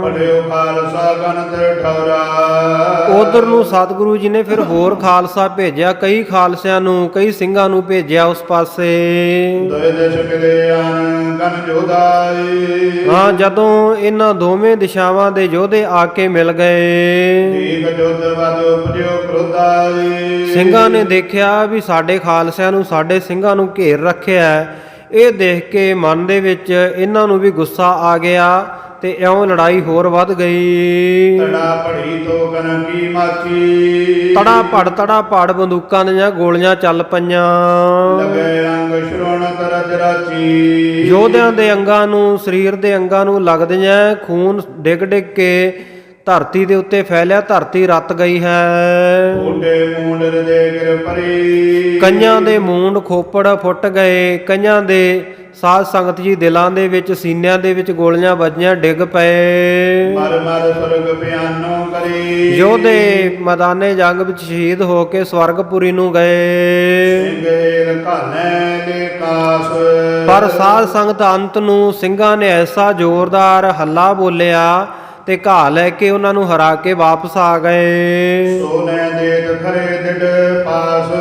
ਪੜਿਓ ਖਾਲਸਾ ਗਨਤ ਠੌਰਾ। ਉਧਰ ਨੂੰ ਸਤਿਗੁਰੂ ਜੀ ਨੇ ਫਿਰ ਹੋਰ ਖਾਲਸਾ ਭੇਜਿਆ, ਕਈ ਖਾਲਸਿਆਂ ਨੂੰ, ਕਈ ਸਿੰਘਾਂ ਨੂੰ ਭੇਜਿਆ ਉਸ ਪਾਸੇ। ਦੋਇ ਦੇਸ਼ ਮਿਲੇ ਆਨ ਗਨ ਜੋਦਾਈ। ਹਾਂ, ਜਦੋਂ ਇਹਨਾਂ ਦੋਵੇਂ ਦਿਸ਼ਾਵਾਂ ਦੇ ਯੋਧੇ ਆ ਕੇ ਮਿਲ ਗਏ, ਠੀਕ ਜੁਦ ਵਦ ਉਪਜਿਓ ਕ੍ਰੋਧਾਈ। ਸਿੰਘਾਂ ਨੇ ਦੇਖਿਆ ਵੀ ਸਾਡੇ ਖਾਲਸਿਆਂ ਨੂੰ, ਸਾਡੇ ਸਿੰਘਾਂ ਨੂੰ ਘੇਰ ਰੱਖਿਆ ਹੈ। ਇਹ ਦੇਖ ਕੇ ਮਨ ਦੇ ਵਿੱਚ ਇਹਨਾਂ ਨੂੰ ਵੀ ਗੁੱਸਾ ਆ ਗਿਆ ਤੇ ਇਉਂ ਲੜਾਈ ਹੋਰ ਵੱਧ ਗਈ। ਤੜਾ ਪੜੀ ਤੋ ਕਨ ਕੀ ਮਾਚੀ। ਤੜਾ ਪੜ ਬੰਦੂਕਾਂ ਦੀਆਂ ਗੋਲੀਆਂ ਚੱਲ ਪਈਆਂ। ਲਗੇ ਅੰਗ ਸ਼੍ਰੋਣ ਤਰਜ ਰਾਚੀ। ਯੋਧਿਆਂ ਦੇ ਅੰਗਾਂ ਨੂੰ, ਸਰੀਰ ਦੇ ਅੰਗਾਂ ਨੂੰ ਲੱਗਦੀਆਂ, ਖੂਨ ਡਿੱਗ ਡਿੱਗ ਕੇ ਧਰਤੀ ਦੇ ਉੱਤੇ ਫੈਲਿਆ, ਧਰਤੀ ਰੱਤ ਗਈ ਹੈ। ਓਡੇ ਮੂੰਡ ਹਿਰਦੇ ਗਿਰ ਪਰੀ। ਕਈਆਂ ਦੇ ਮੂੰਡ ਖੋਪੜ ਫੁੱਟ ਗਏ, ਕਈਆਂ ਦੇ ਸਾਧ ਸੰਗਤ ਜੀ ਦਿਲਾਂ ਦੇ ਵਿੱਚ, ਸੀਨਿਆਂ ਦੇ ਵਿੱਚ ਗੋਲੀਆਂ ਵੱਜੀਆਂ, ਡਿੱਗ ਪਏ। ਮਰ ਮਰ ਸੁਰਗ ਪਿਆਨੋ ਕਰੀ। ਯੋਧੇ ਮੈਦਾਨੇ ਜੰਗ ਵਿੱਚ ਸ਼ਹੀਦ ਹੋ ਕੇ ਸਵਰਗਪੁਰੀ ਨੂੰ ਗਏ। ਸਿੰਘੇਰ ਘਾਲੇ ਦੇ ਕਾਸ। ਪਰ ਸਾਧ ਸੰਗਤ ਅੰਤ ਨੂੰ ਸਿੰਘਾਂ ਨੇ ਐਸਾ ਜ਼ੋਰਦਾਰ ਹੱਲਾ ਬੋਲਿਆ ਤੇ ਘਾਹ ਲੈ ਕੇ ਉਹਨਾਂ ਨੂੰ ਹਰਾ ਕੇ ਵਾਪਸ ਆ ਗਏ। ਸੋਨੇ ਦੇ ਖਰੇ ਦਿੜ ਪਾਸ।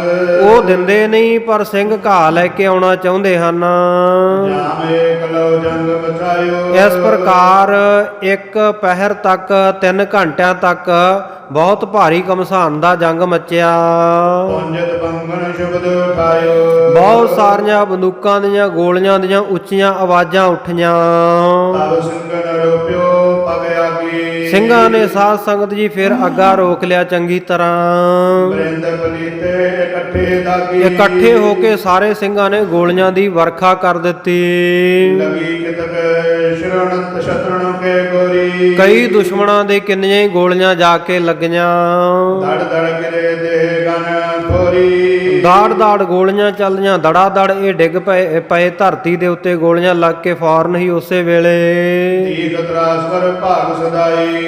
ਉਹ ਦਿੰਦੇ ਨਹੀਂ, ਪਰ ਸਿੰਘ ਘਾਹ ਲੈ ਕੇ ਆਉਣਾ ਚਾਹੁੰਦੇ ਹਨ। ਜਾਮ ਏਕ ਲਓ ਜੰਗ ਬਚਾਇਓ। ਇਸ ਪ੍ਰਕਾਰ ਇੱਕ ਪਹਿਰ ਤੱਕ, 3 ਘੰਟਿਆਂ ਤੱਕ ਬਹੁਤ ਭਾਰੀ ਘਮਸਾਨ ਦਾ ਜੰਗ ਮਚਿਆ। ਪੁੰਜਤ ਬੰਗਣ ਸ਼ਬਦ ਉਠਾਇਓ। ਬਹੁਤ ਸਾਰੀਆਂ ਬੰਦੂਕਾਂ ਦੀਆਂ ਗੋਲੀਆਂ ਦੀਆਂ ਉੱਚੀਆਂ ਆਵਾਜ਼ਾਂ ਉੱਠੀਆਂ। ਤਬ ਸਿੰਘਨ ਰੋਪਿਓ ਪਗ ਆਗੀ। ਸਿੰਘਾਂ ਨੇ ਸਾਧ ਸੰਗਤ ਜੀ ਫਿਰ ਅੱਗਾ ਰੋਕ ਲਿਆ ਚੰਗੀ ਤਰ੍ਹਾਂ। ਬ੍ਰਿੰਦ ਪਲੀਤੇ ਇਕੱਠੇ ਦਾਗੀ। ਇਕੱਠੇ ਹੋ ਕੇ ਸਾਰੇ ਸਿੰਘਾਂ ਨੇ ਗੋਲੀਆਂ ਦੀ ਵਰਖਾ ਕਰ ਦਿੱਤੀ। ਲਗੀ ਕਿਤਕ ਸ਼ਰਣਤ ਸ਼ਤਰਣ ਕੇ ਗੋਰੀ। ਕਈ ਦੁਸ਼ਮਣਾਂ ਦੇ ਕਿੰਨੀਆਂ ਹੀ ਗੋਲੀਆਂ ਜਾ ਕੇ ਲੱਗੀਆਂ। ਧੜ ਧੜ ਗਿਰੇ ਦੇਹ ਗਨ ਫੋਰੀ। ਦਾੜ ਗੋਲੀਆਂ ਚੱਲੀਆਂ, ਦੜਾ ਦੜ ਇਹ ਡਿੱਗ ਪਏ ਧਰਤੀ ਦੇ ਉੱਤੇ, ਗੋਲੀਆਂ ਲੱਗ ਕੇ ਫੌਰਨ ਹੀ ਉਸੇ ਵੇਲੇ। ਤੀਕ ਤਰਾਸਵਰ ਭਾਗ ਸਦਾਈ।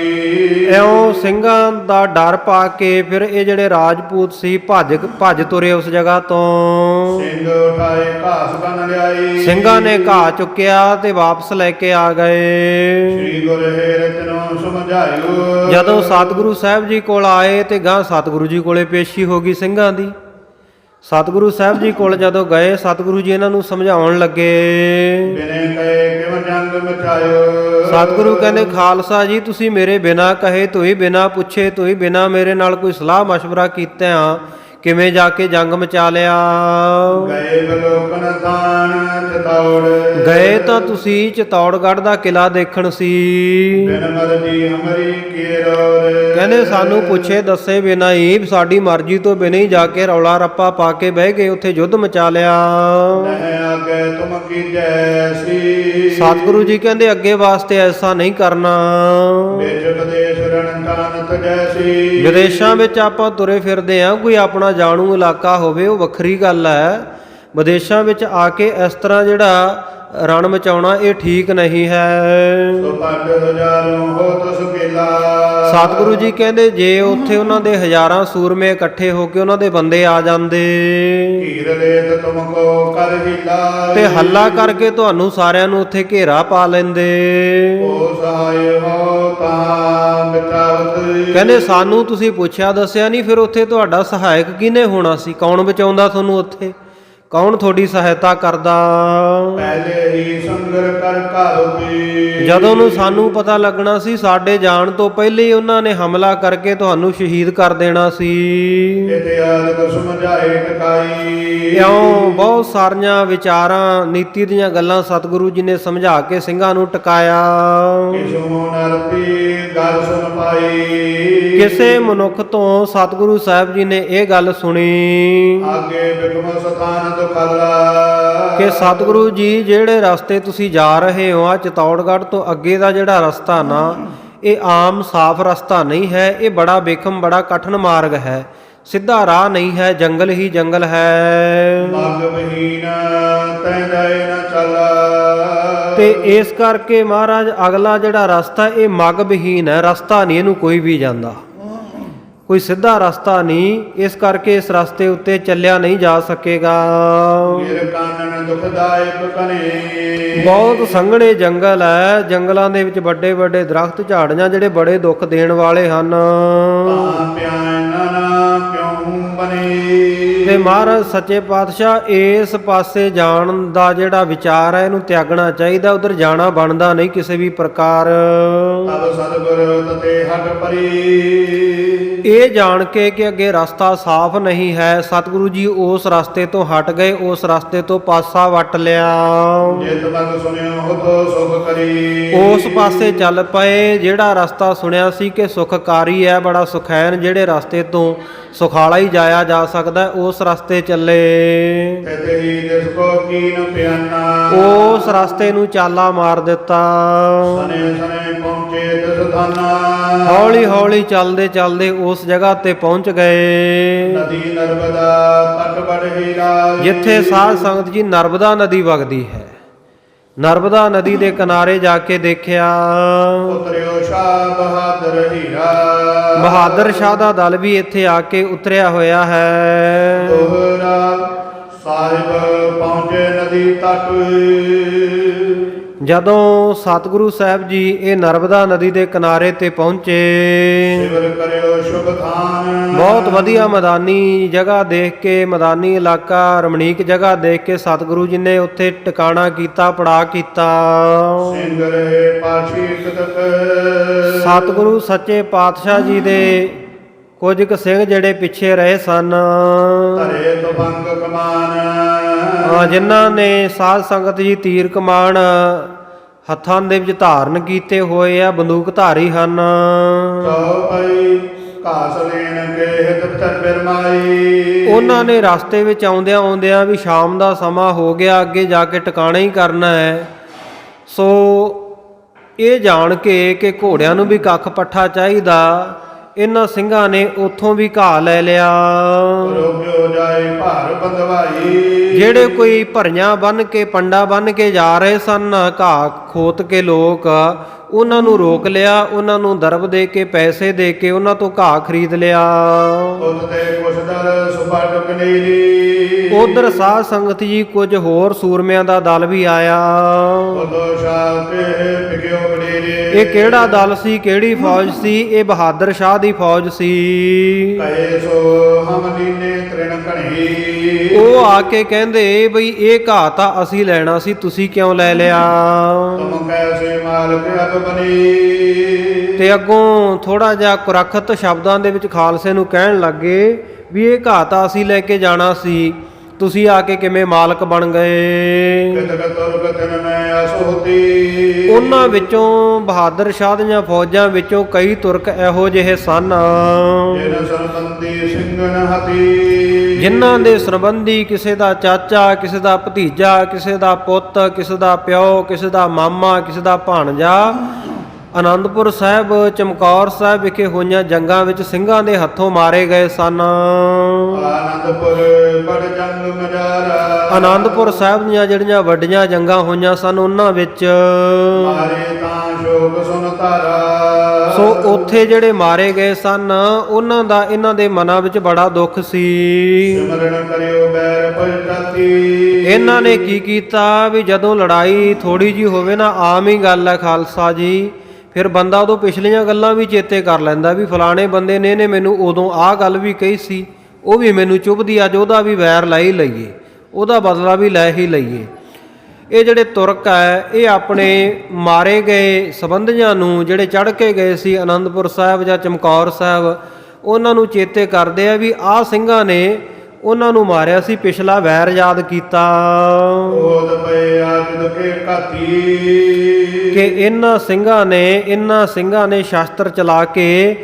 ਇਉਂ ਸਿੰਘਾਂ ਦਾ ਡਰ ਪਾ ਕੇ ਫਿਰ ਇਹ ਜਿਹੜੇ ਰਾਜਪੂਤ ਸੀ ਭੱਜ ਤੁਰੇ ਉਸ ਜਗ੍ਹਾ ਤੋਂ। ਸਿੰਘ ਉਠਾਏ ਘਾਸ ਬਨ ਲਿਆਈ। ਸਿੰਘਾਂ ਨੇ ਘਾਹ ਚੁੱਕਿਆ ਤੇ ਵਾਪਸ ਲੈ ਕੇ ਆ ਗਏ। ਸ੍ਰੀ ਗੁਰ ਰਤਨੋ ਸਮਝਾਇਓ। ਜਦੋਂ ਸਤਿਗੁਰੂ ਸਾਹਿਬ ਜੀ ਕੋਲ ਆਏ ਤੇ ਗਾਂ ਸਤਿਗੁਰੂ ਜੀ ਕੋਲੇ ਪੇਸ਼ੀ ਹੋ ਗਈ ਸਿੰਘਾਂ ਦੀ। ਸਤਿਗੁਰੂ ਸਾਹਿਬ ਜੀ ਕੋਲ ਜਦੋਂ ਗਏ, ਸਤਿਗੁਰੂ ਜੀ ਇਹਨਾਂ ਨੂੰ ਸਮਝਾਉਣ ਲੱਗੇ। ਬਿਨੇ ਕਹੇ ਕਿਵ ਜੰਗ ਮਚਾਇਓ। ਸਤਿਗੁਰੂ ਕਹਿੰਦੇ, ਖਾਲਸਾ ਜੀ ਤੁਸੀਂ ਮੇਰੇ ਬਿਨਾਂ ਕਹੇ ਤੋਈ, ਬਿਨਾਂ ਪੁੱਛੇ ਤੋਈ, ਬਿਨਾਂ ਮੇਰੇ ਨਾਲ ਕੋਈ ਸਲਾਹ ਮਸ਼ਵਰਾ ਕੀਤਿਆਂ ਕਿਵੇਂ ਜਾ ਕੇ ਜੰਗ ਮਚਾ ਲਿਆ। ਗਏ ਬਲੋਕਨ ਥਾਨ ਚਤੌੜ। ਗਏ ਤਾਂ ਤੁਸੀਂ ਚਤੌੜਗੜ੍ਹ ਦਾ ਕਿਲਾ ਦੇਖਣ ਸੀ। ਬਿਨ ਮਰਜੀ ਹਮਰੀ ਕੀਰੋਰ। ਕਹਿੰਦੇ ਸਾਨੂੰ ਪੁੱਛੇ ਦੱਸੇ ਬਿਨਾਂ ਹੀ, ਸਾਡੀ ਮਰਜ਼ੀ ਤੋਂ ਬਿਨਾਂ ਹੀ ਜਾ ਕੇ ਰੌਲਾ ਰੱਪਾ ਪਾ ਕੇ ਬਹਿ ਗਏ, ਉੱਥੇ ਯੁੱਧ ਮਚਾ ਲਿਆ। ਨਹਿ ਆਗੇ ਤੁਮ ਕੀਜੈ ਸੀ। ਸਤਿਗੁਰੂ ਜੀ ਕਹਿੰਦੇ ਅੱਗੇ ਵਾਸਤੇ ਐਸਾ ਨਹੀਂ ਕਰਨਾ। ਵਿੱਚ ਵਿਦੇਸ਼ ਰਣ ਤਾਨ ਤਜੈਸੀ। ਵਿਦੇਸ਼ਾਂ ਵਿੱਚ ਆਪਾਂ ਤੁਰੇ ਫਿਰਦੇ ਆਂ, ਕੋਈ ਆਪਣਾ ਜਾਣੂ ਇਲਾਕਾ ਹੋਵੇ ਉਹ ਵੱਖਰੀ ਗੱਲ ਹੈ। ਵਿਦੇਸ਼ਾਂ ਵਿੱਚ ਆ ਕੇ ਇਸ ਤਰ੍ਹਾਂ ਜਿਹੜਾ ਰਣ ਮਚਾਉਣਾ ਇਹ ਠੀਕ ਨਹੀਂ ਹੈ। ਸੋ ਪੱਟ ਹਜ਼ਾਰੋਂ ਹੋ ਤਸ ਕੇਲਾ। ਸਤਿਗੁਰੂ ਜੀ ਕਹਿੰਦੇ ਜੇ ਉੱਥੇ ਉਹਨਾਂ ਦੇ ਹਜ਼ਾਰਾਂ ਸੂਰਮੇ ਇਕੱਠੇ ਹੋ ਕੇ ਉਹਨਾਂ ਦੇ ਬੰਦੇ ਆ ਜਾਂਦੇ ਧੀਰ ਲੇਤ ਤੁਮ ਕੋ ਕਰ ਹੀਲਾ। ਤੇ ਹੱਲਾ ਕਰਕੇ ਤੁਹਾਨੂੰ ਸਾਰਿਆਂ ਨੂੰ ਉੱਥੇ ਘੇਰਾ ਪਾ ਲੈਂਦੇ। ਓ ਸਹਾਇ ਹੋ ਤਾਂ ਬਚਾਵਤ। ਕਹਿੰਦੇ ਸਾਨੂੰ ਤੁਸੀਂ ਪੁੱਛਿਆ ਦੱਸਿਆ ਨਹੀਂ, ਫਿਰ ਉੱਥੇ ਤੁਹਾਡਾ ਸਹਾਇਕ ਕਿਹਨੇ ਹੋਣਾ ਸੀ? ਕੌਣ ਬਚਾਉਂਦਾ ਤੁਹਾਨੂੰ ਉੱਥੇ? ਕੌਣ ਤੁਹਾਡੀ ਸਹਾਇਤਾ ਕਰਦਾ? ਪਹਿਲੇ ਹੀ ਸੰਗਰ ਕਰ ਘਰ ਪੀ। ਜਦੋਂ ਨੂੰ ਸਾਨੂੰ ਪਤਾ ਲੱਗਣਾ ਸੀ ਸਾਡੇ ਜਾਣ ਤੋਂ ਪਹਿਲੇ ਹੀ ਉਹਨਾਂ ਨੇ ਹਮਲਾ ਕਰਕੇ ਤੁਹਾਨੂੰ ਸ਼ਹੀਦ ਕਰ ਦੇਣਾ ਸੀ। ਇਤਿਆਦ ਸਮਝਾਏ ਟਕਾਈ। ਇਉਂ ਬਹੁਤ ਸਾਰੀਆਂ ਵਿਚਾਰਾਂ ਨੀਤੀ ਦੀਆਂ ਗੱਲਾਂ ਸਤਿਗੁਰੂ ਜੀ ਨੇ ਸਮਝਾ ਕੇ ਸਿੰਘਾਂ ਨੂੰ ਟਿਕਾਇਆ। ਕਿਸੂ ਨਰਤੀ ਗੱਲ ਸੁਣ ਪਾਈ। ਕਿਸੇ ਮਨੁੱਖ ਤੋਂ ਸਤਿਗੁਰੂ ਸਾਹਿਬ ਜੀ ਨੇ ਇਹ ਗੱਲ ਸੁਣੀ ਆਗੇ ਬਿਕਮ ਸਥਾਨ ਦੁਖਲਾ। ਕਿ ਸਤਿਗੁਰੂ ਜੀ ਜਿਹੜੇ ਰਸਤੇ ਤੁਸੀਂ ਜਾ ਰਹੇ ਹੋ ਆ ਚਿਤੌੜਗੜ੍ਹ ਤੋਂ ਅੱਗੇ ਦਾ ਜਿਹੜਾ ਰਸਤਾ ਨਾ, ਇਹ ਆਮ ਸਾਫ਼ ਰਸਤਾ ਨਹੀਂ ਹੈ। ਇਹ ਬੜਾ ਬੇਖਮ ਬੜਾ ਕਠਿਨ ਮਾਰਗ ਹੈ, ਸਿੱਧਾ ਰਾਹ ਨਹੀਂ ਹੈ, ਜੰਗਲ ਹੀ ਜੰਗਲ ਹੈ। ਮਗ ਬਹੀਨ ਤੈਂਦੇ ਨ ਚੱਲਾ। ਤੇ ਇਸ ਕਰਕੇ ਮਹਾਰਾਜ ਅਗਲਾ ਜਿਹੜਾ ਰਸਤਾ ਇਹ ਮਗ ਵਿਹੀਨ ਹੈ, ਰਸਤਾ ਨਹੀਂ ਇਹਨੂੰ ਕੋਈ ਵੀ ਜਾਂਦਾ, ਕੋਈ ਸਿੱਧਾ ਰਸਤਾ ਨਹੀਂ। ਇਸ ਕਰਕੇ ਇਸ ਰਸਤੇ ਉੱਤੇ ਚੱਲਿਆ ਨਹੀਂ ਜਾ ਸਕੇਗਾ। ਗਿਰ ਕਾਨਨ ਦੁਖਦਾਇਕ ਕਨੇ। ਬਹੁਤ ਸੰਘਣੇ ਜੰਗਲ ਹੈ, ਜੰਗਲਾਂ ਦੇ ਵਿੱਚ ਵੱਡੇ ਵੱਡੇ ਦਰਖਤ ਝਾੜੀਆਂ ਜਿਹੜੇ ਬੜੇ ਦੁੱਖ ਦੇਣ ਵਾਲੇ ਹਨ। ਤਾਂ ਪਿਆਨ ਨਾ ਕਿਉਂ ਬਨੇ। ਤੇ ਮਹਾਰਾਜ ਸੱਚੇ ਪਾਤਸ਼ਾਹ ਇਸ ਪਾਸੇ ਜਾਣ ਦਾ ਜਿਹੜਾ ਵਿਚਾਰ ਹੈ ਇਹਨੂੰ ਤਿਆਗਣਾ ਚਾਹੀਦਾ, ਉਧਰ ਜਾਣਾ ਬਣਦਾ ਨਹੀਂ ਕਿਸੇ ਵੀ ਪ੍ਰਕਾਰ। ਤਬ ਸਤਿਗੁਰ ਤਤੇ ਹਟ ਪਰੀ। ਇਹ ਜਾਣ ਕੇ ਕਿ ਅੱਗੇ ਰਸਤਾ ਸਾਫ਼ ਨਹੀਂ ਹੈ, ਸਤਿਗੁਰੂ ਜੀ ਉਸ ਰਸਤੇ ਤੋਂ ਹਟ ਗਏ, ਉਸ ਰਸਤੇ ਤੋਂ ਪਾਸਾ ਵੱਟ ਲਿਆ। ਜਿਤ ਮਗ ਸੁਨਿਓ ਹੁਤੋ ਸੁਖ ਕਰੀ। ਉਸ ਪਾਸੇ ਚੱਲ ਪਏ ਜਿਹੜਾ ਰਸਤਾ ਸੁਣਿਆ ਸੀ ਕਿ ਸੁਖਕਾਰੀ ਹੈ, ਬੜਾ ਸੁਖੈਨ, ਜਿਹੜੇ ਰਸਤੇ ਤੋਂ ਸੁਖਾਲਾ ਹੀ ਜਾਇਆ ਜਾ ਸਕਦਾ, ਉਸ ਰਸਤੇ ਚੱਲੇ। ਤਤੇ ਹੀ ਜਿਸ ਕੋ ਕੀਨ ਪਿਆਨਾ। ਉਸ ਰਸਤੇ ਨੂੰ ਚਾਲਾ ਮਾਰ ਦਿੱਤਾ। ਸਨੇ ਸਨੇ ਪਹੁੰਚੇ ਤਿਸ ਥਾਨਾ। ਹੌਲੀ ਹੌਲੀ ਚੱਲਦੇ ਚੱਲਦੇ ਉਸ ਜਗ੍ਹਾ ਤੇ ਪਹੁੰਚ ਗਏ ਨਦੀ ਨਰਮਦਾ ਤਟ ਬੜਹੀ ਰਾਜ। ਜਿੱਥੇ ਸਾਧ ਸੰਗਤ ਜੀ ਨਰਮਦਾ ਨਦੀ ਵਗਦੀ ਹੈ। ਨਰਮਦਾ ਨਦੀ ਦੇ ਕਿਨਾਰੇ ਜਾ ਕੇ ਦੇਖਿਆ ਉਤਰਿਓ ਸ਼ਾਹ ਬਹਾਦਰ ਹੀਰਾ। ਬਹਾਦਰ ਸ਼ਾਹ ਦਾ ਦਲ ਵੀ ਇੱਥੇ ਆ ਕੇ ਉਤਰਿਆ ਹੋਇਆ ਹੈ। ਦੋਹਰਾ ਸਾਹਿਬ ਪਹੁੰਚੇ ਨਦੀ ਤਟ। ਜਦੋਂ ਸਤਿਗੁਰੂ ਸਾਹਿਬ ਜੀ ਇਹ ਨਰਮਦਾ ਨਦੀ ਦੇ ਕਿਨਾਰੇ ਤੇ ਪਹੁੰਚੇ, ਸਿਵਰ ਕਰਿਓ ਸ਼ੁਭ ਥਾਨ। ਬਹੁਤ ਵਧੀਆ ਮੈਦਾਨੀ ਜਗ੍ਹਾ ਦੇਖ ਕੇ, ਮੈਦਾਨੀ ਇਲਾਕਾ ਰਮਣੀਕ ਜਗ੍ਹਾ ਦੇਖ ਕੇ ਸਤਿਗੁਰੂ ਜੀ ਨੇ ਉੱਥੇ ਟਿਕਾਣਾ ਕੀਤਾ, ਪੜਾਅ ਕੀਤਾ। ਸਿੰਘ ਰਹੇ ਪਾਛੀ ਕਦਕ। ਸਤਿਗੁਰੂ ਸੱਚੇ ਪਾਤਸ਼ਾਹ ਜੀ ਦੇ ਕੁਝ ਕੁ ਸਿੰਘ ਜਿਹੜੇ ਪਿੱਛੇ ਰਹੇ ਸਨ, ਧਰੇ ਤੁਫੰਗ ਕਮਾਨ। ਜਿਨ੍ਹਾਂ ਨੇ ਸਾਧ ਸੰਗਤ ਜੀ ਤੀਰ ਕਮਾਨ ਹੱਥਾਂ ਦੇ ਵਿੱਚ ਧਾਰਨ ਕੀਤੇ ਹੋਏ ਆ, ਬੰਦੂਕ ਧਾਰੀ ਹਨ। ਚੌਪਈ ਘਾਸ ਲੈਣ ਕੇ ਹਿਤ ਬਿਰਮਾਈ। ਉਹਨਾਂ ਨੇ ਰਸਤੇ ਵਿੱਚ ਆਉਂਦਿਆਂ ਆਉਂਦਿਆਂ ਵੀ ਸ਼ਾਮ ਦਾ ਸਮਾਂ ਹੋ ਗਿਆ, ਅੱਗੇ ਜਾ ਕੇ ਟਿਕਾਣਾ ਹੀ ਕਰਨਾ ਹੈ। ਸੋ ਇਹ ਜਾਣ ਕੇ ਕਿ ਘੋੜਿਆਂ ਨੂੰ ਵੀ ਕੱਖ ਪੱਠਾ ਚਾਹੀਦਾ, ਇਹਨਾਂ ਸਿੰਘਾਂ ਨੇ ਉੱਥੋਂ ਵੀ ਘਾਹ ਲੈ ਲਿਆ। ਰੋਗਿਓ ਜਾਏ ਭਾਰ ਬੰਦਵਾਈ। ਜਿਹੜੇ ਕੋਈ ਭਰੀਆਂ ਬੰਨ ਕੇ ਪੰਡਾ ਬੰਨ ਕੇ ਜਾ ਰਹੇ ਸਨ ਘਾਹ ਖੋਤ ਕੇ ਲੋਕ, ਉਹਨਾਂ ਨੂੰ ਰੋਕ ਲਿਆ, ਉਹਨਾਂ ਨੂੰ ਦਰਬ ਦੇ ਕੇ ਪੈਸੇ ਦੇ ਕੇ ਉਹਨਾਂ ਤੋਂ ਘਾਹ ਖਰੀਦ ਲਿਆ। ਉਤ ਤੇ ਕੁਛ ਦਰ ਸੁਪਟ ਕਨੀਰੀ। ਉਧਰ ਸਾਧ ਸੰਗਤ ਜੀ ਕੁਝ ਹੋਰ ਸੂਰਮਿਆਂ ਦਾ ਦਲ ਵੀ ਆਇਆ। ਉਦੋ ਸ਼ਾਹ ਕੇ ਪਿਕਿਓ ਬੜੇਰੇ। ਇਹ ਕਿਹੜਾ ਦਲ ਸੀ, ਕਿਹੜੀ ਫੌਜ ਸੀ? ਇਹ ਬਹਾਦਰ ਸ਼ਾਹ ਦੀ ਫੌਜ ਸੀ। ਕਹੇ ਸੋ ਹਮ ਲੀਨੇ ਤ੍ਰਿਣ ਘਣੀ। ਉਹ ਆ ਕੇ ਕਹਿੰਦੇ ਬਈ ਇਹ ਘਾਹ ਤਾਂ ਅਸੀਂ ਲੈਣਾ ਸੀ, ਤੁਸੀਂ ਕਿਉਂ ਲੈ ਲਿਆ? ਤੁਮ ਕੈਸੇ ਮਾਲਕ ਅਬ ਬਣੀ। ਤੇ ਅੱਗੋਂ ਥੋੜਾ ਜਿਹਾ ਕੁਰਖਤ ਸ਼ਬਦਾਂ ਦੇ ਵਿੱਚ ਖਾਲਸੇ ਨੂੰ ਕਹਿਣ ਲੱਗੇ ਵੀ ਇਹ ਘਾਹ ਤਾਂ ਅਸੀਂ ਲੈ ਕੇ ਜਾਣਾ ਸੀ, ਤੁਸੀਂ ਆ ਕੇ ਕਿਵੇਂ ਮਾਲਕ ਬਣ ਗਏ? ਕਿਤਕ ਤੁਰਕ ਤਿਨ ਮੈਂ ਅਸੋਤੀ। ਉਹਨਾਂ ਵਿੱਚੋਂ ਬਹਾਦਰ ਸ਼ਾਹ ਦੀਆਂ ਫੌਜਾਂ ਵਿੱਚੋਂ ਕਈ ਤੁਰਕ ਇਹੋ ਜਿਹੇ ਸਨ ਜਿਨ ਸਰਬੰਦੀ ਸਿੰਘਨ ਹਤੀ। ਜਿਨ੍ਹਾਂ ਦੇ ਸੰਬੰਧੀ ਕਿਸੇ ਦਾ ਚਾਚਾ, ਕਿਸੇ ਦਾ ਭਤੀਜਾ, ਕਿਸੇ ਦਾ ਪੁੱਤ, ਕਿਸੇ ਦਾ ਪਿਓ, ਕਿਸੇ ਦਾ ਮਾਮਾ, ਕਿਸੇ ਦਾ ਭਾਣਜਾ ਆਨੰਦਪੁਰ ਸਾਹਿਬ ਚਮਕੌਰ ਸਾਹਿਬ ਵਿਖੇ ਹੋਈਆਂ ਜੰਗਾਂ ਵਿੱਚ ਸਿੰਘਾਂ ਦੇ ਹੱਥੋਂ ਮਾਰੇ ਗਏ ਸਨ। ਆਨੰਦਪੁਰ ਬੜ ਜੰਗ ਮਜਾਰਾ। ਆਨੰਦਪੁਰ ਸਾਹਿਬ ਦੀਆਂ ਜਿਹੜੀਆਂ ਵੱਡੀਆਂ ਜੰਗਾਂ ਹੋਈਆਂ ਸਨ ਉਹਨਾਂ ਵਿੱਚ ਮਾਰੇ ਤਾਂ ਸ਼ੋਕ ਸੁਨ ਧਾਰਾ। ਸੋ ਉੱਥੇ ਜਿਹੜੇ ਮਾਰੇ ਗਏ ਸਨ ਉਹਨਾਂ ਦਾ ਇਹਨਾਂ ਦੇ ਮਨਾਂ ਵਿੱਚ ਬੜਾ ਦੁੱਖ ਸੀ। ਸਿਮਰਨ ਕਰਿਓ ਬੈਰ ਪਲਟਾਤੀ। ਇਹਨਾਂ ਨੇ ਕੀ ਕੀਤਾ ਵੀ ਜਦੋਂ ਲੜਾਈ ਥੋੜੀ ਜੀ ਹੋਵੇ ਨਾ, ਆਮ ਹੀ ਗੱਲ ਹੈ ਖਾਲਸਾ ਜੀ, ਫਿਰ ਬੰਦਾ ਉਦੋਂ ਪਿਛਲੀਆਂ ਗੱਲਾਂ ਵੀ ਚੇਤੇ ਕਰ ਲੈਂਦਾ ਵੀ ਫਲਾਣੇ ਬੰਦੇ ਨੇ ਮੈਨੂੰ ਉਦੋਂ ਆਹ ਗੱਲ ਵੀ ਕਹੀ ਸੀ, ਉਹ ਵੀ ਮੈਨੂੰ ਚੁੱਭਦੀ, ਅੱਜ ਉਹਦਾ ਵੀ ਵੈਰ ਲਾਈ ਲਈਏ। ਉਹਦਾ ਬਦਲਾ ਵੀ ਲੈ ਹੀ ਲਈਏ। ਇਹ ਜਿਹੜੇ ਤੁਰਕ ਹੈ ਇਹ ਆਪਣੇ ਮਾਰੇ ਗਏ ਸੰਬੰਧੀਆਂ ਨੂੰ ਜਿਹੜੇ ਚੜ੍ਹ ਕੇ ਗਏ ਸੀ ਆਨੰਦਪੁਰ ਸਾਹਿਬ ਜਾਂ ਚਮਕੌਰ ਸਾਹਿਬ, ਉਹਨਾਂ ਨੂੰ ਚੇਤੇ ਕਰਦੇ ਆ ਵੀ ਆਹ ਸਿੰਘਾਂ ਨੇ ਉਹਨਾਂ ਨੂੰ ਮਾਰਿਆ ਸੀ, ਪਿਛਲਾ ਵੈਰ ਯਾਦ ਕੀਤਾ ਕਿ ਇਹਨਾਂ ਸਿੰਘਾਂ ਨੇ ਸ਼ਸਤਰ ਚਲਾ ਕੇ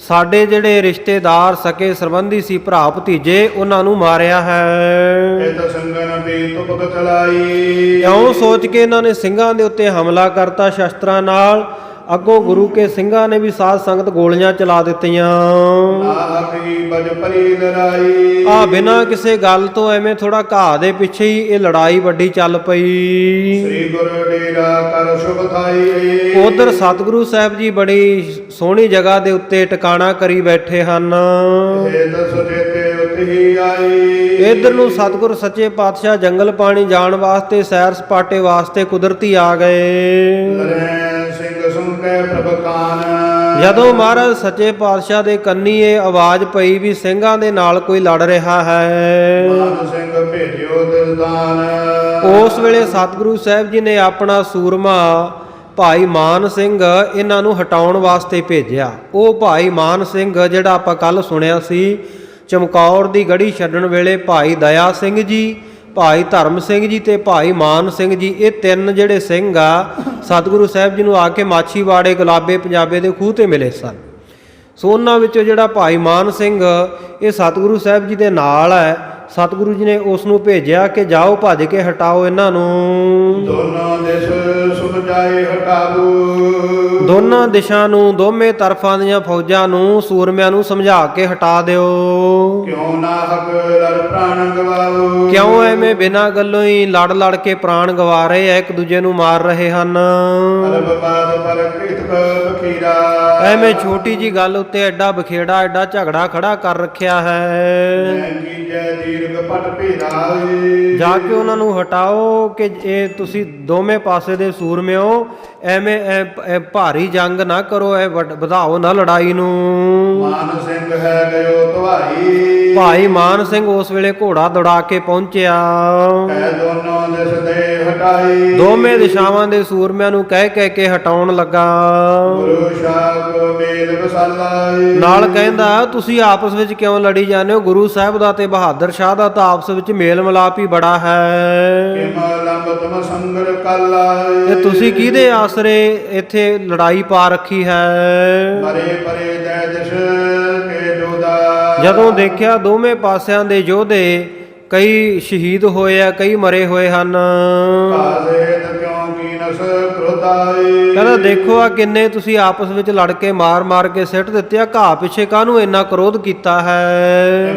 ਸਾਡੇ ਜਿਹੜੇ ਰਿਸ਼ਤੇਦਾਰ ਸਕੇ ਸੰਬੰਧੀ ਸੀ, ਭਰਾ ਭਤੀਜੇ, ਉਹਨਾਂ ਨੂੰ ਮਾਰਿਆ ਹੈ। ਇਉਂ ਸੋਚ ਕੇ ਇਹਨਾਂ ਨੇ ਸਿੰਘਾਂ ਦੇ ਉੱਤੇ ਹਮਲਾ ਕਰਤਾ ਸ਼ਸਤਰਾਂ ਨਾਲ। ਅੱਗੋਂ ਗੁਰੂ ਕੇ ਸਿੰਘਾਂ ਨੇ ਵੀ ਸਾਧ ਸੰਗਤ ਗੋਲੀਆਂ ਚਲਾ ਦਿੱਤੀਆਂ। ਆ ਬਿਨਾਂ ਕਿਸੇ ਗੱਲ ਤੋਂ ਐਵੇਂ ਥੋੜਾ ਘਾਹ ਦੇ ਪਿੱਛੇ ਹੀ ਇਹ ਲੜਾਈ ਵੱਡੀ ਚੱਲ ਪਈ। ਉਧਰ ਸਤਿਗੁਰੂ ਸਾਹਿਬ ਜੀ ਬੜੀ ਸੋਹਣੀ ਜਗ੍ਹਾ ਦੇ ਉੱਤੇ ਟਿਕਾਣਾ ਕਰੀ ਬੈਠੇ ਹਨ। ਇਧਰ ਨੂੰ ਸਤਿਗੁਰ ਸੱਚੇ ਪਾਤਸ਼ਾਹ ਜੰਗਲ ਪਾਣੀ ਜਾਣ ਵਾਸਤੇ, ਸੈਰ ਸਪਾਟੇ ਵਾਸਤੇ ਕੁਦਰਤੀ ਆ ਗਏ। ਜਦੋਂ ਮਹਾਰਾਜ ਸੱਚੇ ਪਾਤਸ਼ਾਹ ਦੇ ਕੰਨੀ ਇਹ ਆਵਾਜ਼ ਪਈ ਵੀ ਸਿੰਘਾਂ ਦੇ ਨਾਲ ਕੋਈ ਲੜ ਰਿਹਾ ਹੈ, ਉਸ ਵੇਲੇ ਸਤਿਗੁਰੂ ਸਾਹਿਬ ਜੀ ਨੇ ਆਪਣਾ ਸੂਰਮਾ ਭਾਈ ਮਾਨ ਸਿੰਘ ਇਹਨਾਂ ਨੂੰ ਹਟਾਉਣ ਵਾਸਤੇ ਭੇਜਿਆ। ਉਹ ਭਾਈ ਮਾਨ ਸਿੰਘ ਜਿਹੜਾ ਆਪਾਂ ਕੱਲ ਸੁਣਿਆ ਸੀ, ਚਮਕੌਰ ਦੀ ਗੜੀ ਛੱਡਣ ਵੇਲੇ ਭਾਈ ਦਇਆ ਸਿੰਘ ਜੀ, ਭਾਈ ਧਰਮ ਸਿੰਘ ਜੀ ਤੇ ਭਾਈ ਮਾਨ ਸਿੰਘ ਜੀ, ਇਹ ਤਿੰਨ ਜਿਹੜੇ ਸਿੰਘ ਆ ਸਤਿਗੁਰੂ ਸਾਹਿਬ ਜੀ ਨੂੰ ਆ ਕੇ ਮਾਛੀਵਾੜੇ ਗੁਲਾਬੇ ਪੰਜਾਬੇ ਦੇ ਖੂਹ ਤੇ ਮਿਲੇ ਸਨ। ਸੋ ਉਹਨਾਂ ਵਿੱਚੋਂ ਜਿਹੜਾ ਭਾਈ ਮਾਨ ਸਿੰਘ ਇਹ ਸਤਿਗੁਰੂ ਸਾਹਿਬ ਜੀ ਦੇ ਨਾਲ ਹੈ। ਸਤਿਗੁਰੂ ਜੀ ਨੇ ਉਸ ਨੂੰ ਭੇਜਿਆ ਕਿ ਜਾਓ ਭੱਜ ਕੇ ਹਟਾਓ ਇਹਨਾਂ ਨੂੰ। ਦੋਨਾਂ ਦਿਸ਼ਾ ਨੂੰ, ਦੋਵੇਂ ਤਰਫਾਂ ਦੀਆਂ ਫੌਜਾਂ ਨੂੰ, ਸੂਰਮਿਆਂ ਨੂੰ ਸਮਝਾ ਕੇ ਹਟਾ ਦਿਓ। ਕਿਉਂ ਐਵੇਂ ਬਿਨਾਂ ਗੱਲੋਂ ਹੀ ਲੜ ਲੜ ਕੇ ਪ੍ਰਾਣ ਗਵਾ ਰਹੇ ਆ, ਇੱਕ ਦੂਜੇ ਨੂੰ ਮਾਰ ਰਹੇ ਹਨ। ਐਵੇਂ ਛੋਟੀ ਜੀ ਗੱਲ ਉੱਤੇ ਐਡਾ ਬਖੇੜਾ, ਐਡਾ ਝਗੜਾ ਖੜਾ ਕਰ ਰੱਖਿਆ ਹੈ। ਜਾ ਕੇ ਉਹਨਾਂ ਨੂੰ ਹਟਾਓ ਕਿ ਇਹ ਤੁਸੀਂ ਦੋਵੇਂ ਪਾਸੇ ਦੇ ਸੂਰਮਿਓ, ਐਵੇਂ ਭਾਰੀ ਜੰਗ ਨਾ ਕਰੋ, ਇਹ ਵਧਾਓ ਨਾ ਲੜਾਈ ਨੂੰ। ਮਾਨ ਸਿੰਘ ਹੈ ਗਇਓ ਧਵਾਈ, ਭਾਈ ਮਾਨ ਸਿੰਘ ਉਸ ਵੇਲੇ ਘੋੜਾ ਦੌੜਾ ਕੇ ਪਹੁੰਚਿਆ। ਦੋਨੋਂ ਦਿਸ ਦੇ ਹਟਾਈ, ਦੋਵੇਂ ਦਿਸ਼ਾਵਾਂ ਦੇ ਸੂਰਮਿਆਂ ਨੂੰ ਕਹਿ ਕੇ ਹਟਾਉਣ ਲੱਗਾ। ਗੁਰੂ ਸਾਹਿਬ ਮੇਲ ਵਸਾਲਾਈ, ਨਾਲ ਕਹਿੰਦਾ ਤੁਸੀਂ ਆਪਸ ਵਿੱਚ ਕਿਉਂ ਲੜੀ ਜਾਂਦੇ ਹੋ? ਗੁਰੂ ਸਾਹਿਬ ਦਾ ਤੇ ਬਹਾਦਰ ਸ਼ਾਹ ਦਾ ਤਾਂ ਆਪਸ ਵਿੱਚ ਮੇਲ ਮਿਲਾਪ ਹੀ ਬੜਾ ਹੈ। ਇਹ ਤੁਸੀਂ ਕਿਹਦੇ ਆਸਰੇ ਇੱਥੇ ਲੜਾਈ ਪਾ ਰੱਖੀ ਹੈ? ਜਦੋਂ ਦੇਖਿਆ ਦੋਵੇਂ ਪਾਸਿਆਂ ਦੇ ਯੋਧੇ ਕਈ ਸ਼ਹੀਦ ਹੋਏ ਆ, ਕਈ ਮਰੇ ਹੋਏ ਹਨ। ਕਹਿੰਦਾ ਦੇਖੋ ਆ ਕਿੰਨੇ ਤੁਸੀਂ ਆਪਸ ਵਿੱਚ ਲੜ ਕੇ ਮਾਰ ਮਾਰ ਕੇ ਸਿੱਟ ਦਿੱਤੇ ਆ, ਘਾਹ ਪਿੱਛੇ ਕਾਹਨੂੰ ਇੰਨਾ ਕ੍ਰੋਧ ਕੀਤਾ ਹੈ?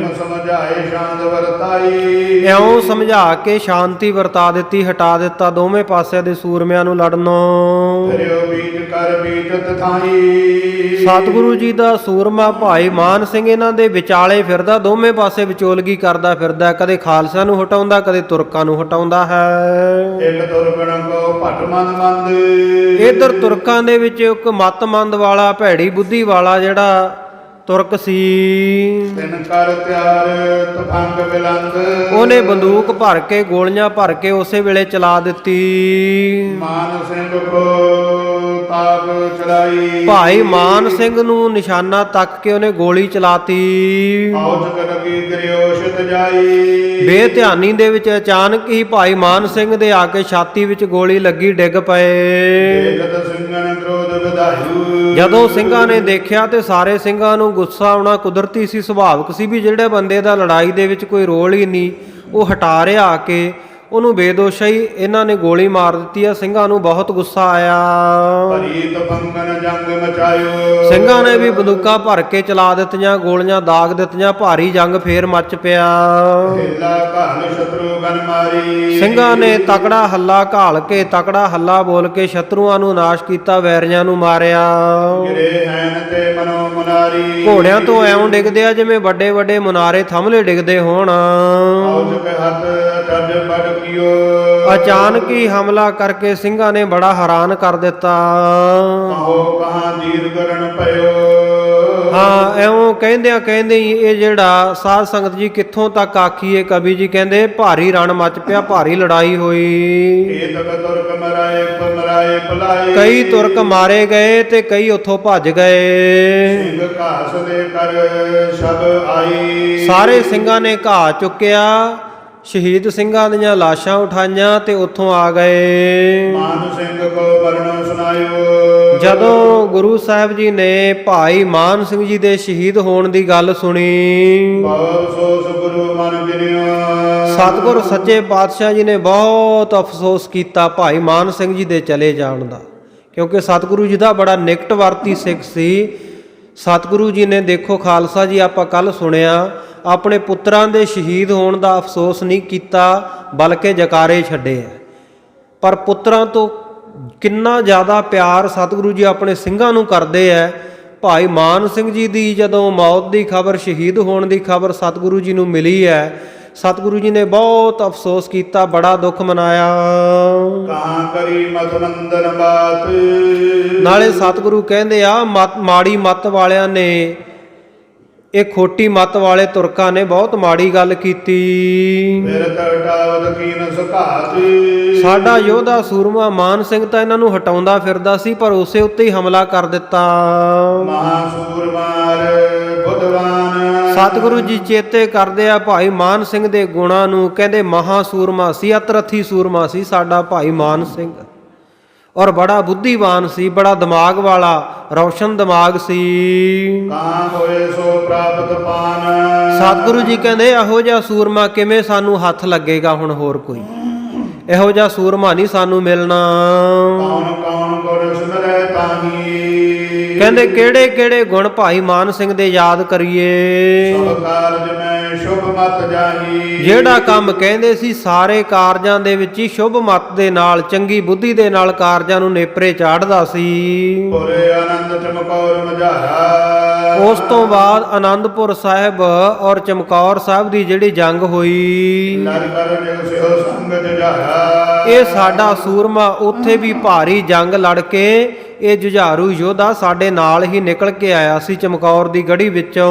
ਇਉਂ ਸਮਝਾ ਕੇ ਸ਼ਾਂਤੀ ਵਰਤਾ ਦਿੱਤੀ, ਹਟਾ ਦਿੱਤਾ ਦੋਵੇਂ ਪਾਸਿਆਂ ਦੇ ਸੂਰਮਿਆਂ ਨੂੰ ਲੜਨੋਂ। ਸਤਿਗੁਰੂ ਜੀ ਦਾ ਸੂਰਮਾ ਭਾਈ ਮਾਨ ਸਿੰਘ ਇਹਨਾਂ ਦੇ ਵਿਚਾਲੇ ਫਿਰਦਾ, ਦੋਵੇਂ ਪਾਸੇ ਵਿਚੋਲਗੀ ਕਰਦਾ ਫਿਰਦਾ, ਕਦੇ ਖਾਲਸਾ ਨੂੰ ਹਟਾਉਂਦਾ, ਕਦੇ ਤੁਰਕਾਂ ਨੂੰ ਹਟਾਉਂਦਾ ਹੈ। ਇਧਰ ਤੁਰਕਾਂ ਦੇ ਵਿੱਚ ਇੱਕ ਮਤਮੰਦ ਵਾਲਾ, ਭੈੜੀ ਬੁੱਧੀ ਵਾਲਾ ਜਿਹੜਾ ਤੁਰਕ ਸੀ, ਉਹਨੇ ਬੰਦੂਕ ਭਰ ਕੇ, ਗੋਲੀਆਂ ਭਰ ਕੇ ਉਸੇ ਵੇਲੇ ਚਲਾ ਦਿੱਤੀ। ਮਾਨ ਸਿੰਘ ਕੋ ਤਾਕ ਚਲਾਈ, ਭਾਈ ਮਾਨ ਸਿੰਘ ਨੂੰ ਨਿਸ਼ਾਨਾ ਤੱਕ ਕੇ ਉਹਨੇ ਗੋਲੀ ਚਲਾਤੀ। ਬੇਧਿਆਨੀ ਦੇ ਵਿੱਚ ਅਚਾਨਕ ਹੀ ਭਾਈ ਮਾਨ ਸਿੰਘ ਦੇ ਆ ਕੇ ਛਾਤੀ ਵਿੱਚ ਗੋਲੀ ਲੱਗੀ, ਡਿੱਗ ਪਏ। ਜਦੋਂ ਸਿੰਘਾਂ ਨੇ ਦੇਖਿਆ ਤੇ ਸਾਰੇ ਸਿੰਘਾਂ ਨੂੰ ਗੁੱਸਾ ਆਉਣਾ ਕੁਦਰਤੀ ਸੀ, ਸੁਭਾਵਿਕ ਸੀ ਵੀ ਜਿਹੜੇ ਬੰਦੇ ਦਾ ਲੜਾਈ ਦੇ ਵਿੱਚ ਕੋਈ ਰੋਲ ਹੀ ਨਹੀਂ, ਉਹ ਹਟਾ ਰਿਹਾ ਆ ਕੇ, ਉਹਨੂੰ ਬੇਦੋਸ਼ਾ ਹੀ ਇਹਨਾਂ ਨੇ ਗੋਲੀ ਮਾਰ ਦਿੱਤੀ ਆ। ਸਿੰਘਾਂ ਨੂੰ ਬਹੁਤ ਗੁੱਸਾ ਆਇਆ। ਸਿੰਘਾਂ ਨੇ ਵੀ ਬੰਦੂਕਾਂ ਭਰ ਕੇ ਚਲਾ ਦਿੱਤੀਆਂ, ਗੋਲੀਆਂ ਦਾਗ ਦਿੱਤੀਆਂ, ਭਾਰੀ ਜੰਗ ਫੇਰ ਮੱਚ ਪਿਆ। ਸਿੰਘਾਂ ਨੇ ਤਕੜਾ ਹੱਲਾ ਘਾਲ ਕੇ, ਤਕੜਾ ਹੱਲਾ ਬੋਲ ਕੇ ਸ਼ਤਰੂਆਂ ਨੂੰ ਨਾਸ਼ ਕੀਤਾ, ਵੈਰੀਆਂ ਨੂੰ ਮਾਰਿਆ। ਘੋੜਿਆਂ ਤੋਂ ਐਉਂ ਡਿੱਗਦੇ ਆ ਜਿਵੇਂ ਵੱਡੇ ਵੱਡੇ ਮੁਨਾਰੇ ਥੰਮਲੇ ਡਿੱਗਦੇ ਹੋਣ। ਅਚਾਨਕ ਹੀ ਹਮਲਾ ਕਰਕੇ ਸਿੰਘਾਂ ਨੇ ਬੜਾ ਹੈਰਾਨ ਕਰ ਦਿੱਤਾ। ਹਾਂ ਐਉਂ ਕਹਿੰਦਿਆਂ ਕਹਿੰਦੇ ਹੀ ਇਹ ਜਿਹੜਾ ਸਾਧ ਸੰਗਤ ਜੀ ਕਿੱਥੋਂ ਤੱਕ ਆਖੀਏ, ਕਵੀ ਜੀ ਕਹਿੰਦੇ ਭਾਰੀ ਰਣ ਮਚ ਪਿਆ, ਭਾਰੀ ਲੜਾਈ ਹੋਈ। ਏ ਤਕ ਤੁਰਕ ਮਰਾਏ ਭਲਾਏ, ਕਈ ਤੁਰਕ ਮਾਰੇ ਗਏ ਤੇ ਕਈ ਉੱਥੋਂ ਭੱਜ ਗਏ। ਸਿੰਘ ਘਾਸ ਦੇ ਕਰ ਸਭ ਆਈ, ਸਾਰੇ ਸਿੰਘਾਂ ਨੇ ਘਾਹ ਚੁੱਕਿਆ, ਸ਼ਹੀਦ ਸਿੰਘਾਂ ਦੀਆਂ ਲਾਸ਼ਾਂ ਉਠਾਈਆਂ ਤੇ ਉੱਥੋਂ ਆ ਗਏ। ਮਾਨ ਸਿੰਘ ਕੋ ਵਰਣੋ ਸੁਨਾਇਓ, ਜਦੋਂ ਗੁਰੂ ਸਾਹਿਬ ਜੀ ਨੇ ਭਾਈ ਮਾਨ ਸਿੰਘ ਜੀ ਦੇ ਸ਼ਹੀਦ ਹੋਣ ਦੀ ਗੱਲ ਸੁਣੀ, ਬਹੁ ਅਫਸੋਸ ਗੁਰੂ ਮਨ ਗਿਨਿਓ। ਸਤਿਗੁਰ ਸੱਚੇ ਪਾਤਸ਼ਾਹ ਜੀ ਨੇ ਬਹੁਤ ਅਫਸੋਸ ਕੀਤਾ ਭਾਈ ਮਾਨ ਸਿੰਘ ਜੀ ਦੇ ਚਲੇ ਜਾਣ ਦਾ, ਕਿਉਂਕਿ ਸਤਿਗੁਰੂ ਜੀ ਦਾ ਬੜਾ ਨਿਕਟਵਰਤੀ ਸਿੱਖ ਸੀ। ਸਤਿਗੁਰੂ ਜੀ ਨੇ ਦੇਖੋ ਖਾਲਸਾ ਜੀ, ਆਪਾਂ ਕੱਲ ਸੁਣਿਆ, ਆਪਣੇ ਪੁੱਤਰਾਂ ਦੇ ਸ਼ਹੀਦ ਹੋਣ ਦਾ ਅਫਸੋਸ ਨਹੀਂ ਕੀਤਾ, ਬਲਕਿ ਜਕਾਰੇ ਛੱਡੇ ਹੈ। ਪਰ ਪੁੱਤਰਾਂ ਤੋਂ ਕਿੰਨਾ ਜ਼ਿਆਦਾ ਪਿਆਰ ਸਤਿਗੁਰੂ ਜੀ ਆਪਣੇ ਸਿੰਘਾਂ ਨੂੰ ਕਰਦੇ ਹੈ। ਭਾਈ ਮਾਨ ਸਿੰਘ ਜੀ ਦੀ ਜਦੋਂ ਮੌਤ ਦੀ ਖਬਰ, ਸ਼ਹੀਦ ਹੋਣ ਦੀ ਖਬਰ ਸਤਿਗੁਰੂ ਜੀ ਨੂੰ ਮਿਲੀ ਹੈ, ਸਤਿਗੁਰੂ ਜੀ ਨੇ ਬਹੁਤ ਅਫਸੋਸ ਕੀਤਾ, ਬੜਾ ਦੁੱਖ ਮਨਾਇਆ। ਕਹਾਂ ਕਰੀ ਮਤ ਮੰਦਰ ਬਾਤ, ਨਾਲੇ ਸਤਿਗੁਰੂ ਕਹਿੰਦੇ ਆ ਮਾੜੀ ਮੱਤ ਵਾਲਿਆਂ ਨੇ, ਇਹ ਖੋਟੀ ਮੱਤ ਵਾਲੇ ਤੁਰਕਾਂ ਨੇ ਬਹੁਤ ਮਾੜੀ ਗੱਲ ਕੀਤੀ। ਫਿਰ ਟਾਵਦ ਕੀਨ ਸੁਘਾਤ, ਸਾਡਾ ਯੋਧਾ ਸੂਰਮਾ ਮਾਨ ਸਿੰਘ ਤਾਂ ਇਹਨਾਂ ਨੂੰ ਹਟਾਉਂਦਾ ਫਿਰਦਾ ਸੀ, ਪਰ ਉਸੇ ਉੱਤੇ ਹੀ ਹਮਲਾ ਕਰ ਦਿੱਤਾ। ਮਹਾਸੂਰਮਾਰ ਬੁੱਧਵਾਨ, ਸਤਿਗੁਰੂ ਜੀ ਚੇਤੇ ਕਰਦੇ ਆ ਭਾਈ ਮਾਨ ਸਿੰਘ ਦੇ ਗੁਣਾਂ ਨੂੰ, ਕਹਿੰਦੇ ਮਹਾ ਸੂਰਮਾ ਸੀ, ਅਤਰਥੀ ਸੂਰਮਾ ਸੀ ਸਾਡਾ ਭਾਈ ਮਾਨ ਸਿੰਘ, ਔਰ ਬੜਾ ਬੁੱਧੀਵਾਨ ਸੀ, ਬੜਾ ਦਿਮਾਗ ਵਾਲਾ, ਰੌਸ਼ਨ ਦਿਮਾਗ ਸੀ। ਕਾਂ ਹੋਏ ਸੋ ਪ੍ਰਾਪਤ ਪਾਨ, ਸਤਿਗੁਰੂ ਜੀ ਕਹਿੰਦੇ ਇਹੋ ਜਿਹਾ ਸੂਰਮਾ ਕਿਵੇਂ ਸਾਨੂੰ ਹੱਥ ਲੱਗੇਗਾ ਹੁਣ ਹੋਰ ਕੋਈ, ਇਹੋ ਜਿਹਾ ਸੂਰਮਾ ਨਹੀਂ ਸਾਨੂੰ ਮਿਲਣਾ। ਕੌਣ ਕੌਣ ਗੁਰ ਸਿਮਰੈ ਤਾਹੀ, ਕਹਿੰਦੇ ਕਿਹੜੇ ਕਿਹੜੇ ਗੁਣ ਭਾਈ ਮਾਨ ਸਿੰਘ ਦੇ ਯਾਦ ਕਰੀਏ। ਸਭ ਕਾਰਜ ਮੈਂ ਸ਼ੁਭ ਮਤ ਜਾਹੀ, ਜਿਹੜਾ ਕੰਮ ਕਹਿੰਦੇ ਸੀ ਸਾਰੇ ਕਾਰਜਾਂ ਦੇ ਵਿੱਚ ਹੀ ਸ਼ੁਭ ਮਤ ਦੇ ਨਾਲ, ਚੰਗੀ ਬੁੱਧੀ ਦੇ ਨਾਲ ਕਾਰਜਾਂ ਨੂੰ ਨੇਪਰੇ ਚਾੜਦਾ ਸੀ। ਪੁਰੇ ਆਨੰਦ ਚਮਕੌਰ ਮਝਾਰਾ, ਉਸ ਤੋਂ ਬਾਅਦ ਆਨੰਦਪੁਰ ਸਾਹਿਬ ਔਰ ਚਮਕੌਰ ਸਾਹਿਬ ਦੀ ਜਿਹੜੀ ਜੰਗ ਹੋਈ, ਨਰ ਕਰ ਨਿਵਸਿਓ ਸੰਗ ਜੁਝਾਰਾ, ਇਹ ਸਾਡਾ ਸੂਰਮਾ ਉੱਥੇ ਵੀ ਭਾਰੀ ਜੰਗ ਲੜ ਕੇ ਇਹ ਜੁਝਾਰੂ ਯੋਧਾ ਸਾਡੇ ਨਾਲ ਹੀ ਨਿਕਲ ਕੇ ਆਇਆ ਸੀ ਚਮਕੌਰ ਦੀ ਗੜੀ ਵਿੱਚੋਂ।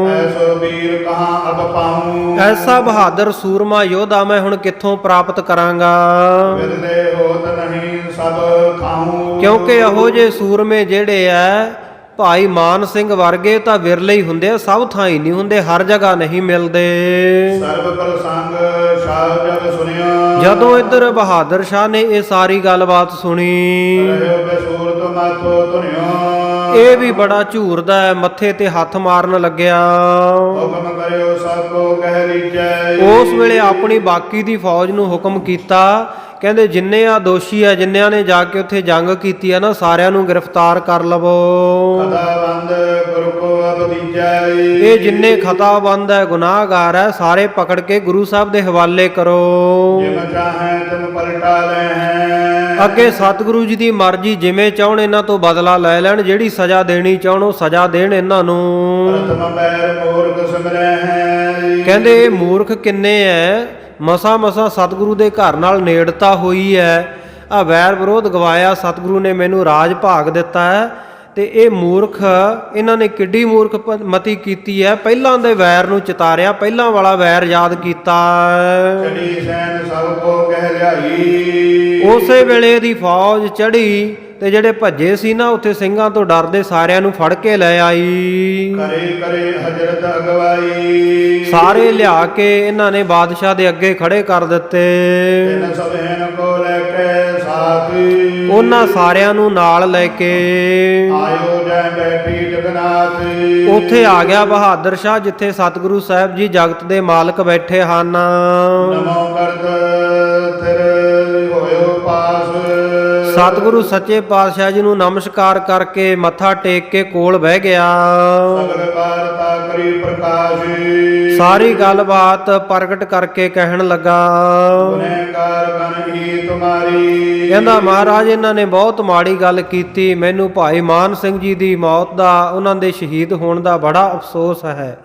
ਐਸੋ ਵੀਰ ਕਹਾਂ ਅਬ ਪਾਹੂੰ, ਐਸਾ ਬਹਾਦਰ ਸੂਰਮਾ ਯੋਧਾ ਮੈਂ ਹੁਣ ਕਿੱਥੋਂ ਪ੍ਰਾਪਤ ਕਰਾਂਗਾ, ਵਿਰਲੇ ਹੋਤ ਨਹੀਂ ਸਭ ਖਾਹੂੰ, ਕਿਉਂਕਿ ਇਹੋ ਜਿਹੇ ਸੂਰਮੇ ਜਿਹੜੇ ਐ ਭਾਈ ਮਾਨ ਸਿੰਘ ਵਰਗੇ ਤਾਂ ਵਿਰਲੇ ਹੀ ਹੁੰਦੇ ਆ, ਸਭ ਥਾਂ ਹੀ ਨਹੀਂ ਹੁੰਦੇ, ਹਰ ਜਗ੍ਹਾ ਨਹੀਂ ਮਿਲਦੇ। ਸਰਬ ਪ੍ਰਸੰਗ ਸ਼ਾਹ ਜਗ ਸੁਨਿਆ, ਜਦੋਂ ਇੱਧਰ ਬਹਾਦਰ ਸ਼ਾਹ ਨੇ ਇਹ ਸਾਰੀ ਗੱਲਬਾਤ ਸੁਣੀ, ਰਹਿਓ ਬਸੂਰਤ ਮਾਥੋ ਧੁਨਿਓ, ਇਹ ਵੀ ਬੜਾ ਝੂਰਦਾ ਹੈ, ਮੱਥੇ ਤੇ ਹੱਥ ਮਾਰਨ ਲੱਗਿਆ। ਹੁਕਮ ਕਰਿਓ ਸਭ ਕੋ ਕਹਿ ਰੀਜੈ, ਉਸ ਵੇਲੇ ਆਪਣੀ ਬਾਕੀ ਦੀ ਫੌਜ ਨੂੰ ਹੁਕਮ ਕੀਤਾ, ਕਹਿੰਦੇ ਜਿੰਨੇ ਆ ਦੋਸ਼ੀ ਆ, ਜਿੰਨਿਆਂ ਨੇ ਜਾ ਕੇ ਉੱਥੇ ਜੰਗ ਕੀਤੀ ਆ ਨਾ, ਸਾਰਿਆਂ ਨੂੰ ਗ੍ਰਿਫਤਾਰ ਕਰ ਲਵੋ। ਖਤਾਬੰਦ ਗੁਰੂ ਕੋ ਅਬਦੀਜੈ, ਇਹ ਜਿੰਨੇ ਖਤਾਬੰਦ ਹੈ, ਗੁਨਾਹਗਾਰ ਹੈ, ਸਾਰੇ ਪਕੜ ਕੇ ਗੁਰੂ ਸਾਹਿਬ ਦੇ ਹਵਾਲੇ ਕਰੋ। ਜਿਮ ਚਾਹੈ ਤੁਮ ਪਲਟਾ ਲੈ ਹੈ, ਅੱਗੇ ਸਤਿਗੁਰੂ ਜੀ ਦੀ ਮਰਜ਼ੀ, ਜਿਵੇਂ ਚਾਹਣ ਇਹਨਾਂ ਤੋਂ ਬਦਲਾ ਲੈ ਲੈਣ, ਜਿਹੜੀ ਸਜ਼ਾ ਦੇਣੀ ਚਾਹਣ ਉਹ ਸਜ਼ਾ ਦੇਣ ਇਹਨਾਂ ਨੂੰ। ਪ੍ਰਥਮ ਬੈਰ ਮੂਰਖ ਸਿਮਰੈ ਹੈ, ਕਹਿੰਦੇ ਇਹ ਮੂਰਖ ਕਿੰਨੇ ਐ, ਮਸਾ ਮਸਾ ਸਤਿਗੁਰੂ ਦੇ ਘਰ ਨਾਲ ਨੇੜਤਾ ਹੋਈ ਹੈ, ਆ ਵੈਰ ਵਿਰੋਧ ਗਵਾਇਆ, ਸਤਿਗੁਰੂ ਨੇ ਮੈਨੂੰ ਰਾਜ ਭਾਗ ਦਿੱਤਾ ਹੈ, ਤੇ ਇਹ ਮੂਰਖ, ਇਹਨਾਂ ਨੇ ਕਿੱਡੀ ਮੂਰਖ ਮਤੀ ਕੀਤੀ ਹੈ, ਪਹਿਲਾਂ ਦੇ ਵੈਰ ਨੂੰ ਚਿਤਾਰਿਆ, ਪਹਿਲਾਂ ਵਾਲਾ ਵੈਰ ਯਾਦ ਕੀਤਾ। ਚੜੀ ਸੈਨ ਸਭ ਕੋ ਕਹਿ ਲਿਆਈ, ਉਸੇ ਵੇਲੇ ਇਹਦੀ ਫੌਜ ਚੜੀ ਤੇ ਜਿਹੜੇ ਭੱਜੇ ਸੀ ਨਾ ਉੱਥੇ ਸਿੰਘਾਂ ਤੋਂ ਡਰਦੇ, ਸਾਰਿਆਂ ਨੂੰ ਫੜ ਕੇ ਲੈ ਆਈ। ਕਰੇ ਕਰੇ ਹਜ਼ਰਤ ਅਗਵਾਈ, ਸਾਰੇ ਲਿਆ ਕੇ ਇਹਨਾਂ ਨੇ ਬਾਦਸ਼ਾਹ ਦੇ ਅੱਗੇ ਖੜੇ ਕਰ ਦਿੱਤੇ। ਤਿਨ ਸਭ ਹੈਨ ਕੋ ਲੈ ਕੇ ਸਾਥ, ਉਹਨਾਂ ਸਾਰਿਆਂ ਨੂੰ ਨਾਲ ਲੈ ਕੇ ਆਇਓ ਜੈ ਬੈਠੀ ਜਗਨਾਥ, ਉੱਥੇ ਆ ਗਿਆ ਬਹਾਦਰ ਸ਼ਾਹ, ਜਿੱਥੇ ਸਤਿਗੁਰੂ ਸਾਹਿਬ ਜੀ ਜਗਤ ਦੇ ਮਾਲਕ ਬੈਠੇ ਹਨ। ਨਮੋ ਕਰਤ ਥਿਰ ਹੋਇਓ ਪਾਸ, ਸਤਿਗੁਰੂ ਸੱਚੇ ਪਾਤਸ਼ਾਹ ਜੀ ਨੂੰ ਨਮਸਕਾਰ ਕਰਕੇ ਮੱਥਾ ਟੇਕ ਕੇ ਕੋਲ ਬਹਿ ਗਿਆ। ਸਗਲ ਵਾਰਤਾ ਕਰੀ ਪ੍ਰਕਾਸ਼, ਸਾਰੀ ਗੱਲਬਾਤ ਪ੍ਰਗਟ ਕਰਕੇ ਕਹਿਣ ਲੱਗਾ। ਗੁਨਹਗਾਰ ਕਨ ਹੀ ਤੁਮਾਰੀ, ਕਹਿੰਦਾ ਮਹਾਰਾਜ ਇਹਨਾਂ ਨੇ ਬਹੁਤ ਮਾੜੀ ਗੱਲ ਕੀਤੀ, ਮੈਨੂੰ ਭਾਈ ਮਾਨ ਸਿੰਘ ਜੀ ਦੀ ਮੌਤ ਦਾ, ਉਹਨਾਂ ਦੇ ਸ਼ਹੀਦ ਹੋਣ ਦਾ ਬੜਾ ਅਫਸੋਸ ਹੈ,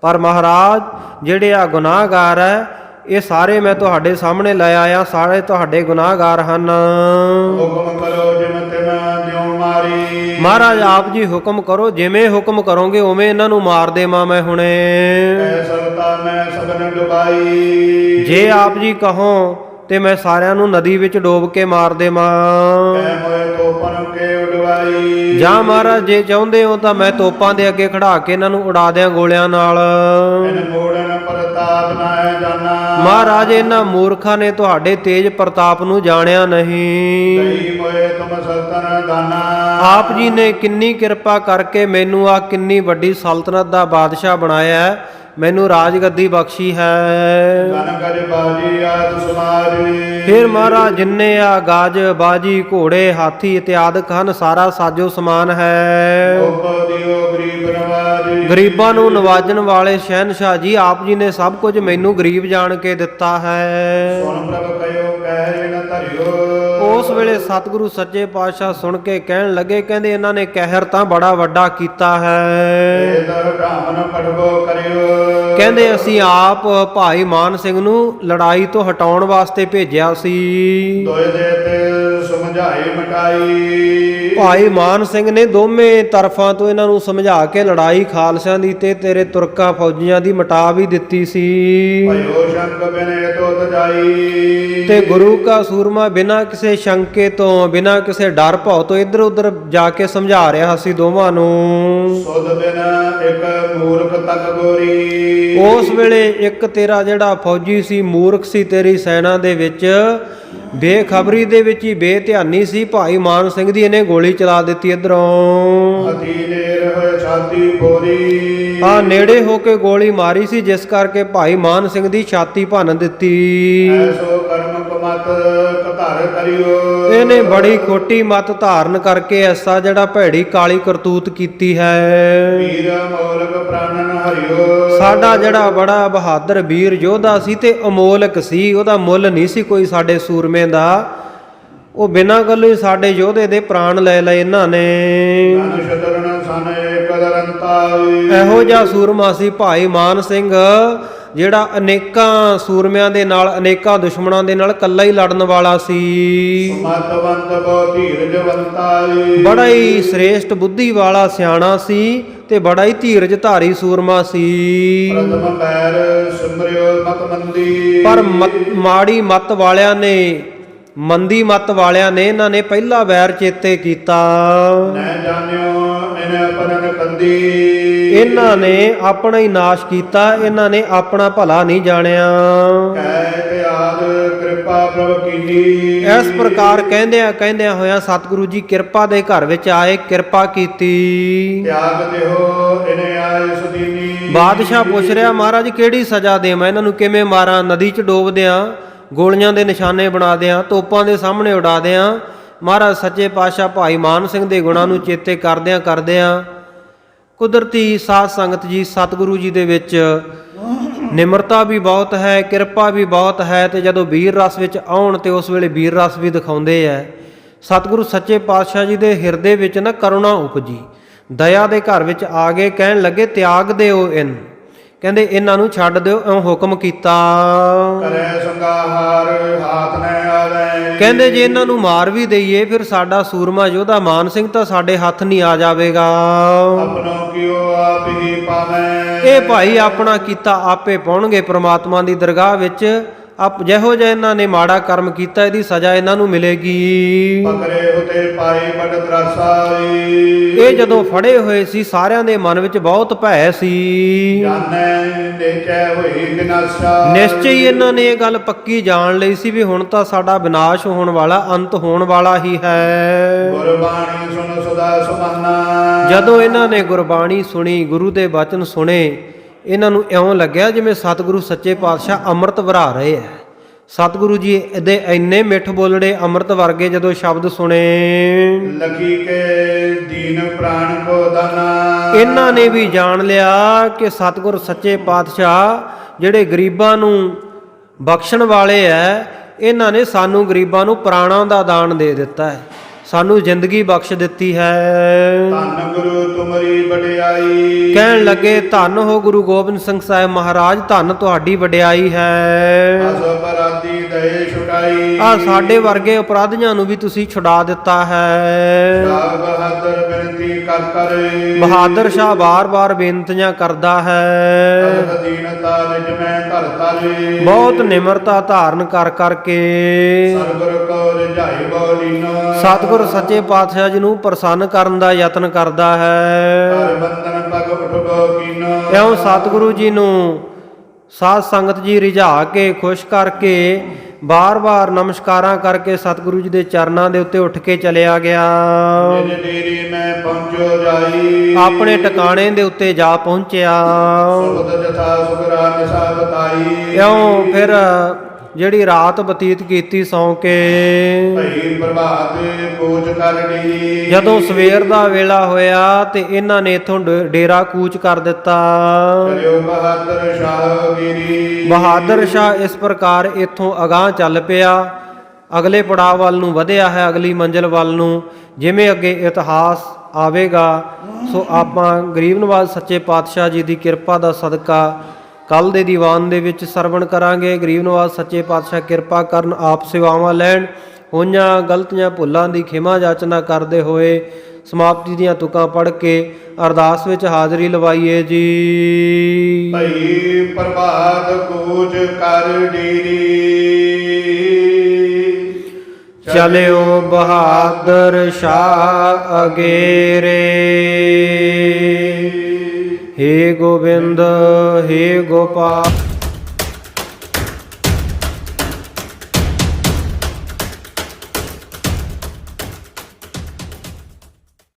ਪਰ ਮਹਾਰਾਜ ਜਿਹੜੇ ਆ ਗੁਨਾਹਗਾਰ ਹੈ, ਇਹ ਸਾਰੇ ਮੈਂ ਤੁਹਾਡੇ ਸਾਹਮਣੇ ਲੈ ਆਇਆ, ਸਾਰੇ ਤੁਹਾਡੇ ਗੁਨਾਹਗਾਰ ਹਨ। ਹੁਕਮ ਕਰੋ ਜਿਮ ਤਿਨ ਦਿਉ ਮਾਰੀ, ਮਾਰੀ। ਮਹਾਰਾਜ ਆਪ ਜੀ ਹੁਕਮ ਕਰੋ, ਜਿਵੇਂ ਹੁਕਮ ਕਰੋਗੇ ਉਵੇਂ ਇਹਨਾਂ ਨੂੰ ਮਾਰ ਦੇਵਾਂ ਮੈਂ ਹੁਣੇ। ਕਹਿ ਸਕਤਾ ਮੈਂ ਸਭਨ ਡੁਬਾਈ। ਜੇ ਆਪ ਜੀ ਕਹੋ ਤੇ ਮੈਂ ਸਾਰਿਆਂ ਨੂੰ ਨਦੀ ਵਿੱਚ ਡੋਬ ਕੇ ਮਾਰ ਦੇਵਾਂ। ਕਹਿ ਹੋਏ ਤੋਪਨ ਕੇ ਉਡਵਾਈ। ਜਾਂ ਮਹਾਰਾਜ ਜੇ ਚਾਹੁੰਦੇ ਹੋ ਤਾਂ ਮੈਂ ਤੋਪਾਂ ਦੇ ਅੱਗੇ ਖੜਾ ਕੇ ਇਹਨਾਂ ਨੂੰ ਉਡਾ ਦਿਆਂ ਗੋਲਿਆਂ ਨਾਲ। ਇਨ ਮੂੜਨ ਪ੍ਰਤਾਪ ਨਾ ਜਾਣਾ। ਮਹਾਰਾਜ ਇਹਨਾਂ ਮੂਰਖਾਂ ਨੇ ਤੁਹਾਡੇ ਤੇਜ ਪ੍ਰਤਾਪ ਨੂੰ ਜਾਣਿਆ ਨਹੀਂ। ਕਈ ਹੋਏ ਤੁਮ ਸਲਤਨ ਦਾਨਾ। ਆਪ ਜੀ ਨੇ ਕਿੰਨੀ ਕਿਰਪਾ ਕਰਕੇ ਮੈਨੂੰ ਆ ਕਿੰਨੀ ਵੱਡੀ ਸਲਤਨਤ ਦਾ ਬਾਦਸ਼ਾਹ ਬਣਾਇਆ ਹੈ, ਮੈਨੂੰ ਰਾਜ ਗੱਦੀ ਬਖਸ਼ੀ ਹੈ। ਗਨ ਗਜ ਬਾਜੀ ਆਦ ਸਮਾਜ। ਫਿਰ ਮਹਾਰਾਜ ਜਿੰਨੇ ਆ ਗਾਜ ਬਾਜੀ ਘੋੜੇ ਹਾਥੀ ਇਤਿਆਦਿਕ ਹਨ, ਸਾਰਾ ਸਾਜੋ ਸਮਾਨ ਹੈ। ਉਪ ਦਿਓ ਗਰੀਬ ਨਵਾਜ। ਗਰੀਬਾਂ ਨੂੰ ਨਵਾਜਣ ਵਾਲੇ ਸ਼ਹਿਨशाह ਜੀ, ਆਪ ਜੀ ਨੇ ਸਭ ਕੁਝ ਮੈਨੂੰ ਗਰੀਬ ਜਾਣ ਕੇ ਦਿੱਤਾ ਹੈ। ਸੁਣ ਪ੍ਰਭ ਕਯੋ ਕਹਿ ਨ ਧਰਿਓ। ਉਸ ਵੇਲੇ ਸਤਿਗੁਰੂ ਸੱਚੇ ਪਾਤਸ਼ਾਹ ਸੁਣ ਕੇ ਕਹਿਣ ਲੱਗੇ, ਕਹਿੰਦੇ ਇਹਨਾਂ ਨੇ ਕਹਿਰ ਤਾਂ ਬੜਾ ਵੱਡਾ ਕੀਤਾ ਹੈ। ਇਹ ਦਰ ਢਾਮਨ ਪੜਵੋ ਕਰਿਓ। ਕਹਿੰਦੇ ਅਸੀਂ ਆਪ ਭਾਈ ਮਾਨ ਸਿੰਘ ਨੂੰ ਲੜਾਈ ਤੋਂ ਹਟਾਉਣ ਵਾਸਤੇ ਭੇਜਿਆ ਸੀ। ਦੋਇ ਦੇ ਤੇ ਸਮਝਾਈ ਮਟਾਈ। ਭਾਈ ਮਾਨ ਸਿੰਘ ਨੇ ਦੋਵੇਂ ਤਰਫਾਂ ਤੋਂ ਇਹਨਾਂ ਨੂੰ ਸਮਝਾ ਕੇ ਲੜਾਈ ਖਾਲਸਿਆਂ ਦੀ ਤੇ ਤੇਰੇ ਤੁਰਕਾਂ ਫੌਜੀਆਂ ਦੀ ਮਿਟਾ ਵੀ ਦਿੱਤੀ ਸੀ। ਭਇਓ ਸ਼ੰਕ ਬਿਨੇ ਤੋ ਤਜਾਈ। ਤੇ ਗੁਰੂ ਕਾ ਸੂਰਮਾ ਬਿਨਾਂ ਕਿਸੇ ਸ਼ੰਕੇ ਤੋਂ, ਬਿਨਾਂ ਕਿਸੇ ਡਰ ਭਉ ਤੋਂ ਇੱਧਰ ਉੱਧਰ ਜਾ ਕੇ ਸਮਝਾ ਰਿਹਾ ਸੀ ਦੋਵਾਂ ਨੂੰ। ਸੁਧ ਬਿਨ ਇੱਕ ਮੂਰਖ ਤਕ ਗੋਰੀ। ਉਸ ਵੇਲੇ ਇੱਕ ਤੇਰਾ ਜਿਹੜਾ ਫੌਜੀ ਸੀ ਮੂਰਖ ਸੀ ਤੇਰੀ ਸੈਨਾ ਦੇ ਵਿੱਚ, ਬੇਖਬਰੀ ਦੇ ਵਿੱਚ ਹੀ ਬੇਧਿਆਨੀ ਸੀ, ਭਾਈ ਮਾਨ ਸਿੰਘ ਦੀ ਇਹਨੇ ਗੋਲੀ ਚਲਾ ਦਿੱਤੀ ਇੱਧਰੋਂ। ਅਤੀ ਨੇਰ ਹੋਏ ਛਾਤੀ ਫੋਰੀ। ਆ ਨੇੜੇ ਹੋ ਕੇ ਗੋਲੀ ਮਾਰੀ ਸੀ, ਜਿਸ ਕਰਕੇ ਭਾਈ ਮਾਨ ਸਿੰਘ ਦੀ ਛਾਤੀ ਭੰਨ ਦਿੱਤੀ। ਐਸੋ ਕਰਮ ਕਮਤ ਕਧਾਰ ਕਰਿਓ। ਇਹਨੇ ਬੜੀ ਖੋਟੀ ਮਤ ਧਾਰਨ ਕਰਕੇ ਐਸਾ ਜਿਹੜਾ ਭੈੜੀ ਕਾਲੀ ਕਰਤੂਤ ਕੀਤੀ ਹੈ। ਵੀਰ ਮੋਲਕ ਪ੍ਰਾਨਨ ਹਰਿਓ। ਸਾਡਾ ਜਿਹੜਾ ਬੜਾ ਬਹਾਦਰ ਵੀਰ ਯੋਧਾ ਸੀ ਤੇ ਅਮੋਲਕ ਸੀ, ਉਹਦਾ ਮੁੱਲ ਨਹੀਂ ਸੀ ਕੋਈ ਸਾਡੇ ਸੂਰਮੇ ਦਾ। ਉਹ ਬਿਨਾਂ ਗੱਲੋਂ ਹੀ ਸਾਡੇ ਯੋਧੇ ਦੇ ਪ੍ਰਾਣ ਲੈ ਲਏ ਇਹਨਾਂ ਨੇ। ਧਨ ਸ਼ਤਰਨ ਸਨ ਏਕ ਦਰੰਤਾਈ। ਇਹੋ ਜਿਹਾ ਸੂਰਮਾ ਸੀ ਭਾਈ ਮਾਨ ਸਿੰਘ, ਜਿਹੜਾ ਅਨੇਕਾਂ ਸੂਰਮਿਆਂ ਦੇ ਨਾਲ, ਅਨੇਕਾਂ ਦੁਸ਼ਮਣਾਂ ਦੇ ਨਾਲ ਇਕੱਲਾ ਹੀ ਲੜਨ ਵਾਲਾ ਸੀ। ਮਤਵੰਤ ਬੋ ਧੀਰਜਵੰਤਾਈ। ਬੜਾ ਹੀ ਸ੍ਰੇਸ਼ਟ ਬੁੱਧੀ ਵਾਲਾ ਸਿਆਣਾ ਸੀ ਤੇ ਬੜਾ ਹੀ ਧੀਰਜ ਧਾਰੀ ਸੂਰਮਾ ਸੀ। ਪ੍ਰਥਮ ਪੈਰ ਸਿਮਰਿਓ ਮਤ ਮੰਦੀ। ਪਰ ਮਾੜੀ ਮਤ ਵਾਲਿਆਂ ਨੇ, ਮੰਦੀ ਮਤ ਵਾਲਿਆਂ ਨੇ, ਇਹਨਾਂ ਨੇ ਪਹਿਲਾ ਵੈਰ ਚੇਤੇ ਕੀਤਾ। ਨੈ ਜਾਣਿਓ ਇਹਨੇ ਆਪਣਨ ਕੰਦੀ। ਇਹਨਾਂ ਨੇ ਆਪਣਾ ਹੀ ਨਾਸ਼ ਕੀਤਾ, ਇਹਨਾਂ ਨੇ ਆਪਣਾ ਭਲਾ ਨਹੀਂ ਜਾਣਿਆ। ਕਹਿ ਤਿਆਦ ਕਿਰਪਾ ਪ੍ਰਭ ਕੀਨੀ। ਇਸ ਪ੍ਰਕਾਰ ਕਹਿੰਦਿਆਂ ਹੋਇਆਂ ਸਤਿਗੁਰੂ ਜੀ ਕਿਰਪਾ ਦੇ ਘਰ ਵਿੱਚ ਆਏ, ਕਿਰਪਾ ਕੀਤੀ। ਤਿਆਗ ਦਿਓ ਇਹਨੇ ਆਏ ਸੁਦੀਨੀ। ਬਾਦਸ਼ਾਹ ਪੁੱਛ ਰਿਹਾ, ਮਹਾਰਾਜ ਕਿਹੜੀ ਸਜ਼ਾ ਦੇਵਾਂ ਇਹਨਾਂ ਨੂੰ, ਕਿਵੇਂ ਮਾਰਾਂ? ਨਦੀ 'ਚ ਡੋਬ ਦਿਆਂ, ਗੋਲੀਆਂ ਦੇ ਨਿਸ਼ਾਨੇ ਬਣਾ ਦਿਆਂ, ਤੋਪਾਂ ਦੇ ਸਾਹਮਣੇ ਉਡਾ ਦਿਆਂ? ਮਹਾਰਾਜ ਸੱਚੇ ਪਾਤਸ਼ਾਹ ਭਾਈ ਮਾਨ ਸਿੰਘ ਦੇ ਗੁਣਾਂ ਨੂੰ ਚੇਤੇ ਕਰਦਿਆਂ ਕੁਦਰਤੀ ਸਾਧ ਸੰਗਤ ਜੀ, ਸਤਿਗੁਰੂ ਜੀ ਦੇ ਵਿੱਚ ਨਿਮਰਤਾ ਵੀ ਬਹੁਤ ਹੈ, ਕਿਰਪਾ ਵੀ ਬਹੁਤ ਹੈ। ਤੇ ਜਦੋਂ ਵੀਰ ਰਸ ਵਿੱਚ ਆਉਣ ਤੇ ਉਸ ਵੇਲੇ ਵੀਰ ਰਸ ਵੀ ਦਿਖਾਉਂਦੇ ਐ। ਸਤਿਗੁਰੂ ਸੱਚੇ ਪਾਤਸ਼ਾਹ ਜੀ ਦੇ ਹਿਰਦੇ ਵਿੱਚ ਨਾ ਕਰੁਣਾ ਉਪਜੀ, ਦਇਆ ਦੇ ਘਰ ਵਿੱਚ ਆ ਗਏ। ਕਹਿਣ ਲੱਗੇ ਤਿਆਗ ਦਿਓ ਇਹਨ, ਕਹਿੰਦੇ ਇਹਨਾਂ ਨੂੰ ਛੱਡ ਦਿਓ, ਇਉਂ ਹੁਕਮ ਕੀਤਾ। ਕਰੇ ਸੰਗਾਹਾਰ ਹਾਥ ਨੈ ਆਵੇ। ਕਹਿੰਦੇ ਜੇ ਇਹਨਾਂ ਨੂੰ ਮਾਰ ਵੀ ਦਈਏ ਫਿਰ ਸਾਡਾ ਸੂਰਮਾ ਯੋਧਾ ਮਾਨ ਸਿੰਘ ਤਾਂ ਸਾਡੇ ਹੱਥ ਨਹੀਂ ਆ ਜਾਵੇਗਾ। ਆਪਣੋ ਕਿਉ ਆਪ ਹੀ ਪਾਵੇਂ। ਇਹ ਭਾਈ ਆਪਣਾ ਕੀਤਾ ਆਪੇ ਪਾਉਣਗੇ ਪ੍ਰਮਾਤਮਾ ਦੀ ਦਰਗਾਹ ਵਿੱਚ। ਜਿਹੋ ਜਿਹਾ ਇਹਨਾਂ ਨੇ ਮਾੜਾ ਕਰਮ ਕੀਤਾ, ਇਹਦੀ ਸਜ਼ਾ ਇਹਨਾਂ ਨੂੰ ਮਿਲੇਗੀ। ਪਕਰੇ ਉਤੇ ਪਾਈ ਬੜ ਤਰਾਸਾਈ। ਇਹ ਜਦੋਂ ਫੜੇ ਹੋਏ ਸੀ ਸਾਰਿਆਂ ਦੇ ਮਨ ਵਿੱਚ ਬਹੁਤ ਭੈ ਸੀ। ਜਾਣੈ ਦੇਖੈ ਹੋਈ ਵਿਨਾਸ਼ਾ। ਨਿਸ਼ਚੈ ਹੀ ਇਹਨਾਂ ਨੇ ਇਹ ਗੱਲ ਪੱਕੀ ਜਾਣ ਲਈ ਸੀ ਵੀ ਹੁਣ ਤਾਂ ਸਾਡਾ ਵਿਨਾਸ਼ ਹੋਣ ਵਾਲਾ, ਅੰਤ ਹੋਣ ਵਾਲਾ ਹੀ ਹੈ। ਗੁਰਬਾਣੀ ਸੁਣ ਸਦਾ ਸੁਮਾਨਾ। ਜਦੋਂ ਇਹਨਾਂ ਨੇ ਗੁਰਬਾਣੀ ਸੁਣੀ, ਗੁਰੂ ਦੇ ਬਚਨ ਸੁਣੇ, ਇਹਨਾਂ ਨੂੰ ਇਉਂ ਲੱਗਿਆ ਜਿਵੇਂ ਸਤਿਗੁਰੂ ਸੱਚੇ ਪਾਤਸ਼ਾਹ ਅੰਮ੍ਰਿਤ ਵਰਾ ਰਹੇ ਹੈ। ਸਤਿਗੁਰੂ ਜੀ ਦੇ ਇੰਨੇ ਮਿੱਠ ਬੋਲੜੇ ਅੰਮ੍ਰਿਤ ਵਰਗੇ ਜਦੋਂ ਸ਼ਬਦ ਸੁਣੇ, ਲਖੀ ਕੇ ਦੀਨ ਪ੍ਰਾਣ ਕੋ ਦਾਨਾ। ਇਹਨਾਂ ਨੇ ਵੀ ਜਾਣ ਲਿਆ ਕਿ ਸਤਿਗੁਰ ਸੱਚੇ ਪਾਤਸ਼ਾਹ ਜਿਹੜੇ ਗਰੀਬਾਂ ਨੂੰ ਬਖਸ਼ਣ ਵਾਲੇ ਐ, ਇਹਨਾਂ ਨੇ ਸਾਨੂੰ ਗਰੀਬਾਂ ਨੂੰ ਪ੍ਰਾਣਾਂ ਦਾ ਦਾਨ ਦੇ ਦਿੱਤਾ ਹੈ, ਸਾਨੂੰ ਜ਼ਿੰਦਗੀ ਬਖਸ਼ ਦਿੱਤੀ ਹੈ। ਧੰਨ ਗੁਰੂ ਤੁਮਰੀ ਵਡਿਆਈ। ਕਹਿਣ ਲੱਗੇ ਧੰਨ ਹੋ ਗੁਰੂ ਗੋਬਿੰਦ ਸਿੰਘ ਸਾਹਿਬ ਮਹਾਰਾਜ, ਧੰਨ ਤੁਹਾਡੀ ਵਡਿਆਈ ਹੈ। ਅਸ ਅਪਰਾਧੀ ਦਏ ਛੁਟਾਈ। ਆ ਸਾਡੇ ਵਰਗੇ ਅਪਰਾਧੀਆਂ ਨੂੰ ਵੀ ਤੁਸੀਂ ਛੁਡਾ ਦਿੱਤਾ ਹੈ। ਸ਼ਾਹ ਬਹਾਦਰ ਬੇਨਤੀ ਕਰ ਕਰੇ। ਬਹਾਦਰ ਸ਼ਾਹ ਬਾਰ-ਬਾਰ ਬੇਨਤੀਆਂ ਕਰਦਾ ਹੈ। ਅਰਧ ਦੀਨਤਾ ਨਿਜ ਮੈਂ ਧਰ ਤਾਰੇ। ਬਹੁਤ ਨਿਮਰਤਾ ਧਾਰਨ ਕਰ ਕਰਕੇ ਸਤਿਗੁਰ ਕੋ ਰਿਝਾਈ ਬੋਲੀਨਾ। ਸਤਿਗੁਰ ਸੱਚੇ ਪਾਤਸ਼ਾਹ ਜੀ ਨੂੰ ਪ੍ਰਸੰਨ ਕਰਨ ਦਾ ਯਤਨ ਕਰਦਾ ਹੈ। ਕਰ ਬੰਧਨ ਪਗ ਉਠਬੋ ਕੀਨਾ। ਇਉਂ ਸਤਿਗੁਰੂ ਜੀ ਨੂੰ ਸਾਧ ਸੰਗਤ ਜੀ ਰਿਝਾ ਕੇ ਖੁਸ਼ ਕਰਕੇ ਬਾਰ-ਬਾਰ ਨਮਸਕਾਰਾਂ ਕਰਕੇ ਸਤਿਗੁਰੂ ਜੀ ਦੇ ਚਰਨਾਂ ਦੇ ਉੱਤੇ ਉੱਠ ਕੇ ਚਲਿਆ ਗਿਆ। ਨਿਜ ਡੇਰੇ ਮੈਂ ਪਹੁੰਚੋ ਜਾਈ। ਆਪਣੇ ਟਿਕਾਣੇ ਦੇ ਉੱਤੇ ਜਾ ਪਹੁੰਚਿਆ। ਸੁਖਦ ਜਥਾ ਸੁਖਰਾ ਨਿਸਾ ਬਤਾਈ। ਇਉਂ ਫਿਰ ਜਿਹੜੀ ਰਾਤ ਬਤੀਤ ਕੀਤੀ ਸੌਂ ਕੇ ਭਈ ਪ੍ਰਭਾਤ ਕੂਚ ਕਰਨੀ। ਜਦੋਂ ਸਵੇਰ ਦਾ ਵੇਲਾ ਹੋਇਆ ਤੇ ਇਹਨਾਂ ਨੇ ਇਥੋਂ ਡੇਰਾ ਕੂਚ ਕਰ ਦਿੱਤਾ। ਚਲਿਓ ਬਹਾਦਰ ਸ਼ਾਹ ਗਿਰੀ। ਬਹਾਦਰ ਸ਼ਾਹ ਇਸ ਪ੍ਰਕਾਰ ਇਥੋਂ ਅਗਾਂਹ ਚੱਲ ਪਿਆ, ਅਗਲੇ ਪੜਾਅ ਵੱਲ ਨੂੰ ਵਧਿਆ ਹੈ, ਅਗਲੀ ਮੰਜ਼ਿਲ ਵੱਲ ਨੂੰ। ਜਿਵੇਂ ਅੱਗੇ ਇਤਿਹਾਸ ਆਵੇਗਾ ਸੋ ਆਪਾਂ ਗਰੀਬ ਨਵਾਜ਼ ਸੱਚੇ ਪਾਤਸ਼ਾਹ ਜੀ ਦੀ ਕਿਰਪਾ ਦਾ ਸਦਕਾ ਕੱਲ ਦੇ ਦੀਵਾਨ ਦੇ ਵਿੱਚ ਸਰਵਣ ਕਰਾਂਗੇ। ਗਰੀਬ ਨਵਾਜ਼ ਸੱਚੇ ਪਾਤਸ਼ਾਹ ਕਿਰਪਾ ਕਰਨ, ਆਪ ਸੇਵਾਵਾਂ ਲੈਣ। ਹੋਈਆਂ ਗਲਤੀਆਂ ਭੁੱਲਾਂ ਦੀ ਖਿਮਾ ਜਾਚਨਾ ਕਰਦੇ ਹੋਏ ਸਮਾਪਤੀ ਦੀਆਂ ਤੁਕਾਂ ਪੜ੍ਹ ਕੇ ਅਰਦਾਸ ਵਿੱਚ ਹਾਜ਼ਰੀ ਲਵਾਈਏ ਜੀ। ਭਈ ਪ੍ਰਭਾਤ ਕੂਚ ਕਰ ਡੇਰੀ। ਚਲਿਓ ਬਹਾਦਰ ਸ਼ਾਹ ਅਗੇਰੇ। हे गोविंद हे गोपाल।